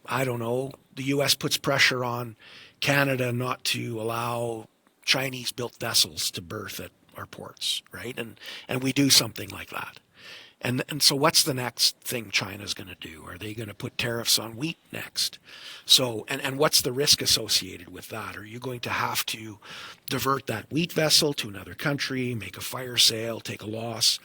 Speaker 2: I don't know, the U.S. puts pressure on Canada not to allow Chinese-built vessels to berth at our ports, right? And we do something like that. And so what's the next thing China's going to do? Are they going to put tariffs on wheat next? So, and what's the risk associated with that? Are you going to have to divert that wheat vessel to another country, make a fire sale, take a loss?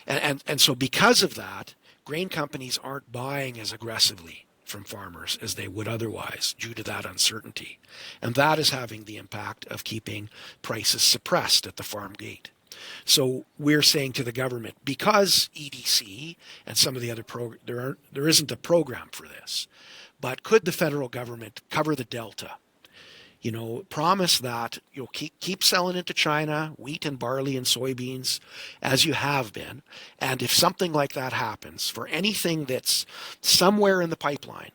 Speaker 2: And so because of that, grain companies aren't buying as aggressively from farmers as they would otherwise due to that uncertainty. And that is having the impact of keeping prices suppressed at the farm gate. So we're saying to the government, because EDC and some of the other there isn't a program for this, but could the federal government cover the delta? Promise that you'll keep selling into China, wheat and barley and soybeans, as you have been. And if something like that happens for anything that's somewhere in the pipeline,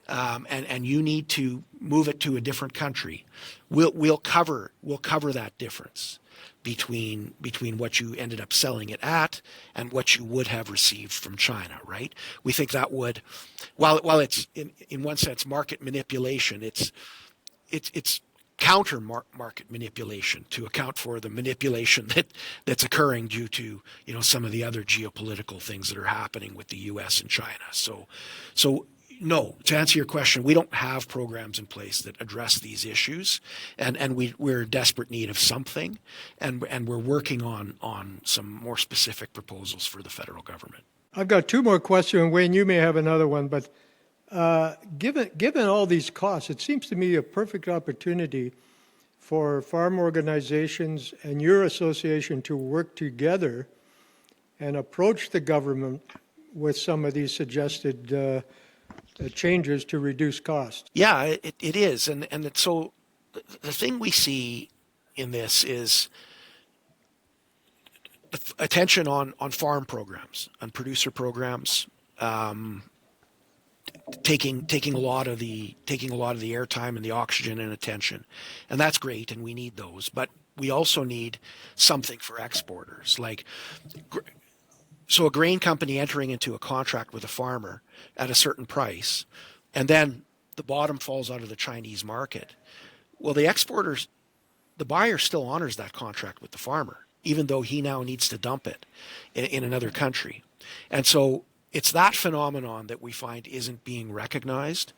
Speaker 2: and you need to move it to a different country, we'll cover that difference between what you ended up selling it at and what you would have received from China, right? We think that would, while it's in one sense market manipulation, it's counter market manipulation to account for the manipulation that's occurring due to some of the other geopolitical things that are happening with the U.S. and China. So no, to answer your question, we don't have programs in place that address these issues, and we're in desperate need of something, and we're working on some more specific proposals for the federal government.
Speaker 1: I've got two more questions. Wayne, you may have another one, but given all these costs, it seems to me a perfect opportunity for farm organizations and your association to work together and approach the government with some of these suggested changes to reduce costs.
Speaker 2: Yeah, it is. So the thing we see in this is attention on farm programs, on producer programs, taking a lot of the airtime and the oxygen and attention. And that's great, and we need those. But we also need something for exporters. So a grain company entering into a contract with a farmer at a certain price, and then the bottom falls out of the Chinese market. Well, the buyer still honors that contract with the farmer, even though he now needs to dump it in another country. And so it's that phenomenon that we find isn't being recognized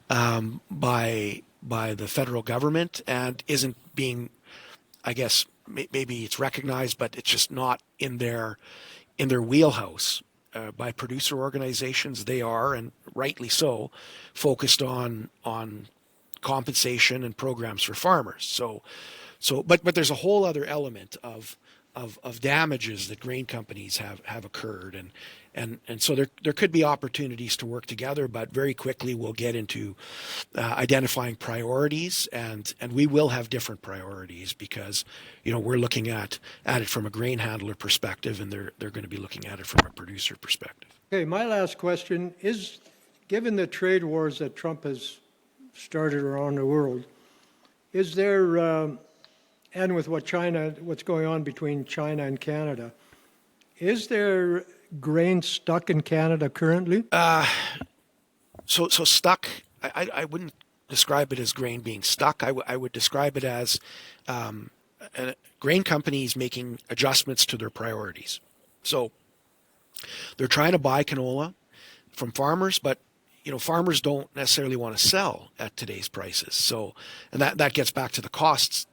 Speaker 2: by the federal government, and isn't being, I guess, maybe it's recognized, but it's just not in their wheelhouse by producer organizations. They are, and rightly so, focused on compensation and programs for farmers. But there's a whole other element of damages that grain companies have occurred, and so there could be opportunities to work together, but very quickly we'll get into identifying priorities, and we will have different priorities because we're looking at it from a grain handler perspective, and they're going to be looking at it from a producer perspective.
Speaker 1: Okay, my last question is, given the trade wars that Trump has started around the world, is there, and with what's going on between China and Canada, is there grain stuck in Canada currently?
Speaker 2: So stuck, I wouldn't describe it as grain being stuck. I would describe it as grain companies making adjustments to their priorities. So they're trying to buy canola from farmers, but farmers don't necessarily want to sell at today's prices. So, and that gets back to the costs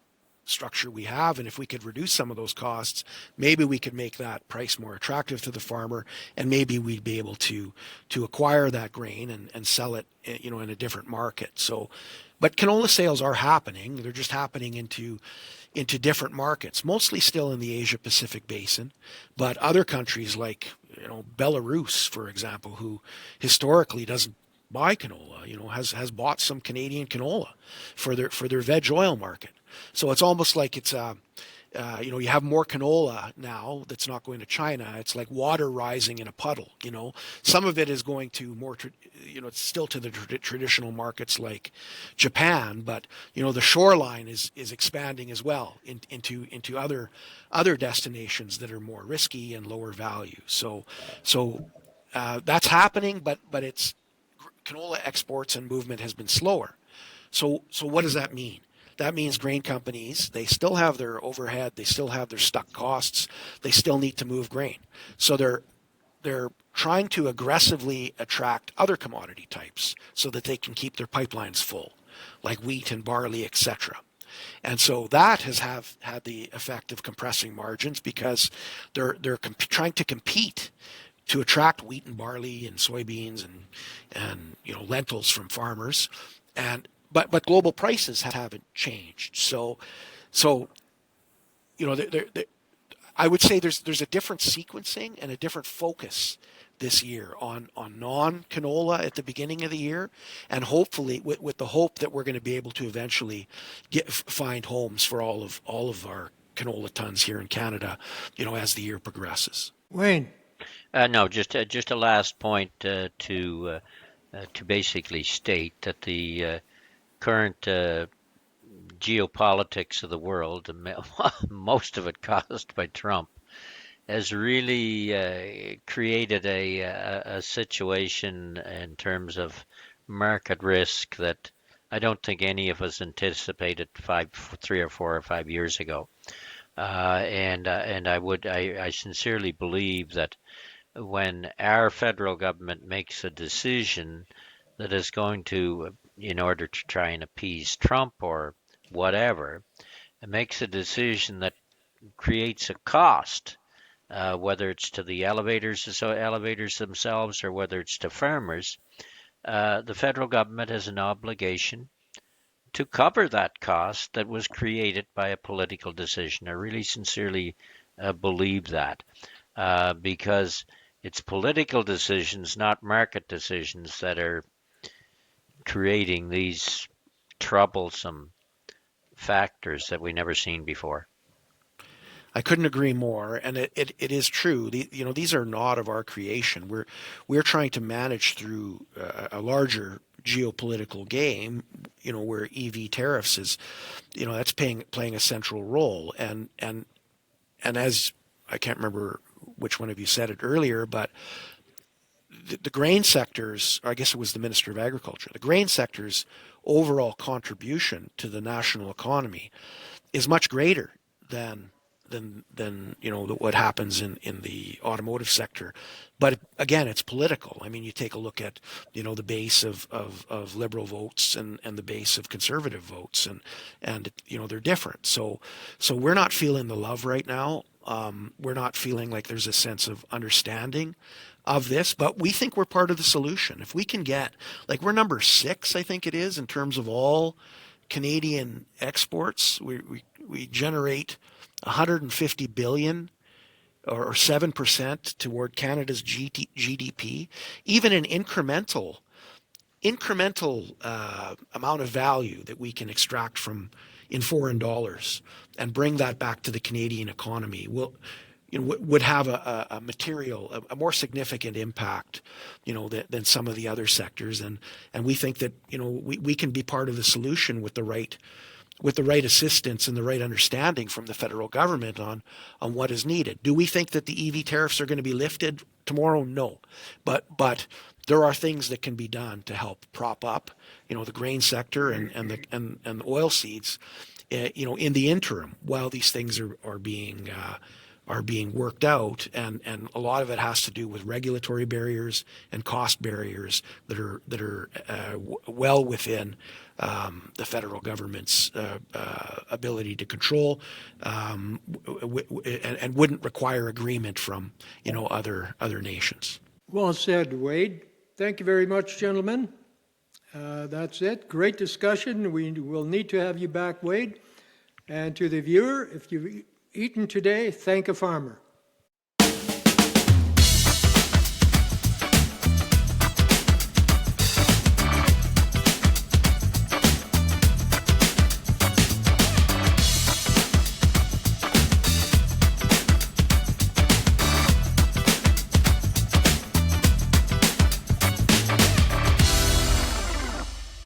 Speaker 2: structure we have, and if we could reduce some of those costs, maybe we could make that price more attractive to the farmer, and maybe we'd be able to acquire that grain and sell it, you know, in a different market. So, but canola sales are happening. They're just happening into different markets, mostly still in the Asia Pacific basin, but other countries like, you know, Belarus, for example, who historically doesn't buy canola, you know, has bought some Canadian canola for their veg oil market. So it's almost like it's you know, you have more canola now that's not going to China. It's like water rising in a puddle. You know, some of it is going to more, you know, it's still to the traditional markets like Japan, but you know, the shoreline is expanding as well into other destinations that are more risky and lower value. So that's happening, but it's canola exports and movement has been slower. So what does that mean? That means grain companies, they still have their overhead, they still have their stuck costs, they still need to move grain. So they're trying to aggressively attract other commodity types so that they can keep their pipelines full, like wheat and barley, etc. And so that has had the effect of compressing margins because they're trying to compete to attract wheat and barley and soybeans and you know, lentils from farmers, and but global prices haven't changed. So you know, I would say there's a different sequencing and a different focus this year on non-canola at the beginning of the year, and hopefully with the hope that we're going to be able to eventually find homes for all of our canola tons here in Canada, you know, as the year progresses.
Speaker 1: Wayne.
Speaker 3: No, just a last point to basically state that the current geopolitics of the world, most of it caused by Trump, has really created a situation in terms of market risk that I don't think any of us anticipated 3 or 4 or 5 years ago. And I sincerely believe that when our federal government makes a decision that is going to, in order to try and appease Trump or whatever, it makes a decision that creates a cost, whether it's to the elevators themselves or whether it's to farmers. The federal government has an obligation to cover that cost that was created by a political decision. I really sincerely believe that because it's political decisions, not market decisions, that are creating these troublesome factors that we never seen before.
Speaker 2: I couldn't agree more, and it is true. You know, these are not of our creation. We're trying to manage through a larger geopolitical game. You know, where EV tariffs is, you know, that's playing a central role. And as I can't remember which one of you said it earlier, but the grain sectors, or I guess it was the Minister of Agriculture, the grain sector's overall contribution to the national economy is much greater than you know what happens in the automotive sector. But again, it's political. I mean, you take a look at, you know, the base of liberal votes and the base of conservative votes, and you know, they're different. So we're not feeling the love right now. We're not feeling like there's a sense of understanding of this, but we think we're part of the solution. If we can get, like, we're number 6, I think it is, in terms of all Canadian exports. We generate 150 billion or 7% toward Canada's GDP. Even an incremental amount of value that we can extract from in foreign dollars and bring that back to the Canadian economy would have a material, a more significant impact, you know, than some of the other sectors. And we think that, you know, we can be part of the solution with the right assistance and the right understanding from the federal government on what is needed. Do we think that the EV tariffs are going to be lifted tomorrow? No, but there are things that can be done to help prop up, you know, the grain sector and the oil seeds, you know, in the interim while these things are being are being worked out, and a lot of it has to do with regulatory barriers and cost barriers that are well within the federal government's ability to control, and wouldn't require agreement from other nations.
Speaker 1: Well said, Wade. Thank you very much, gentlemen. That's it. Great discussion. We will need to have you back, Wade. And to the viewer, if you've eaten today, thank a farmer.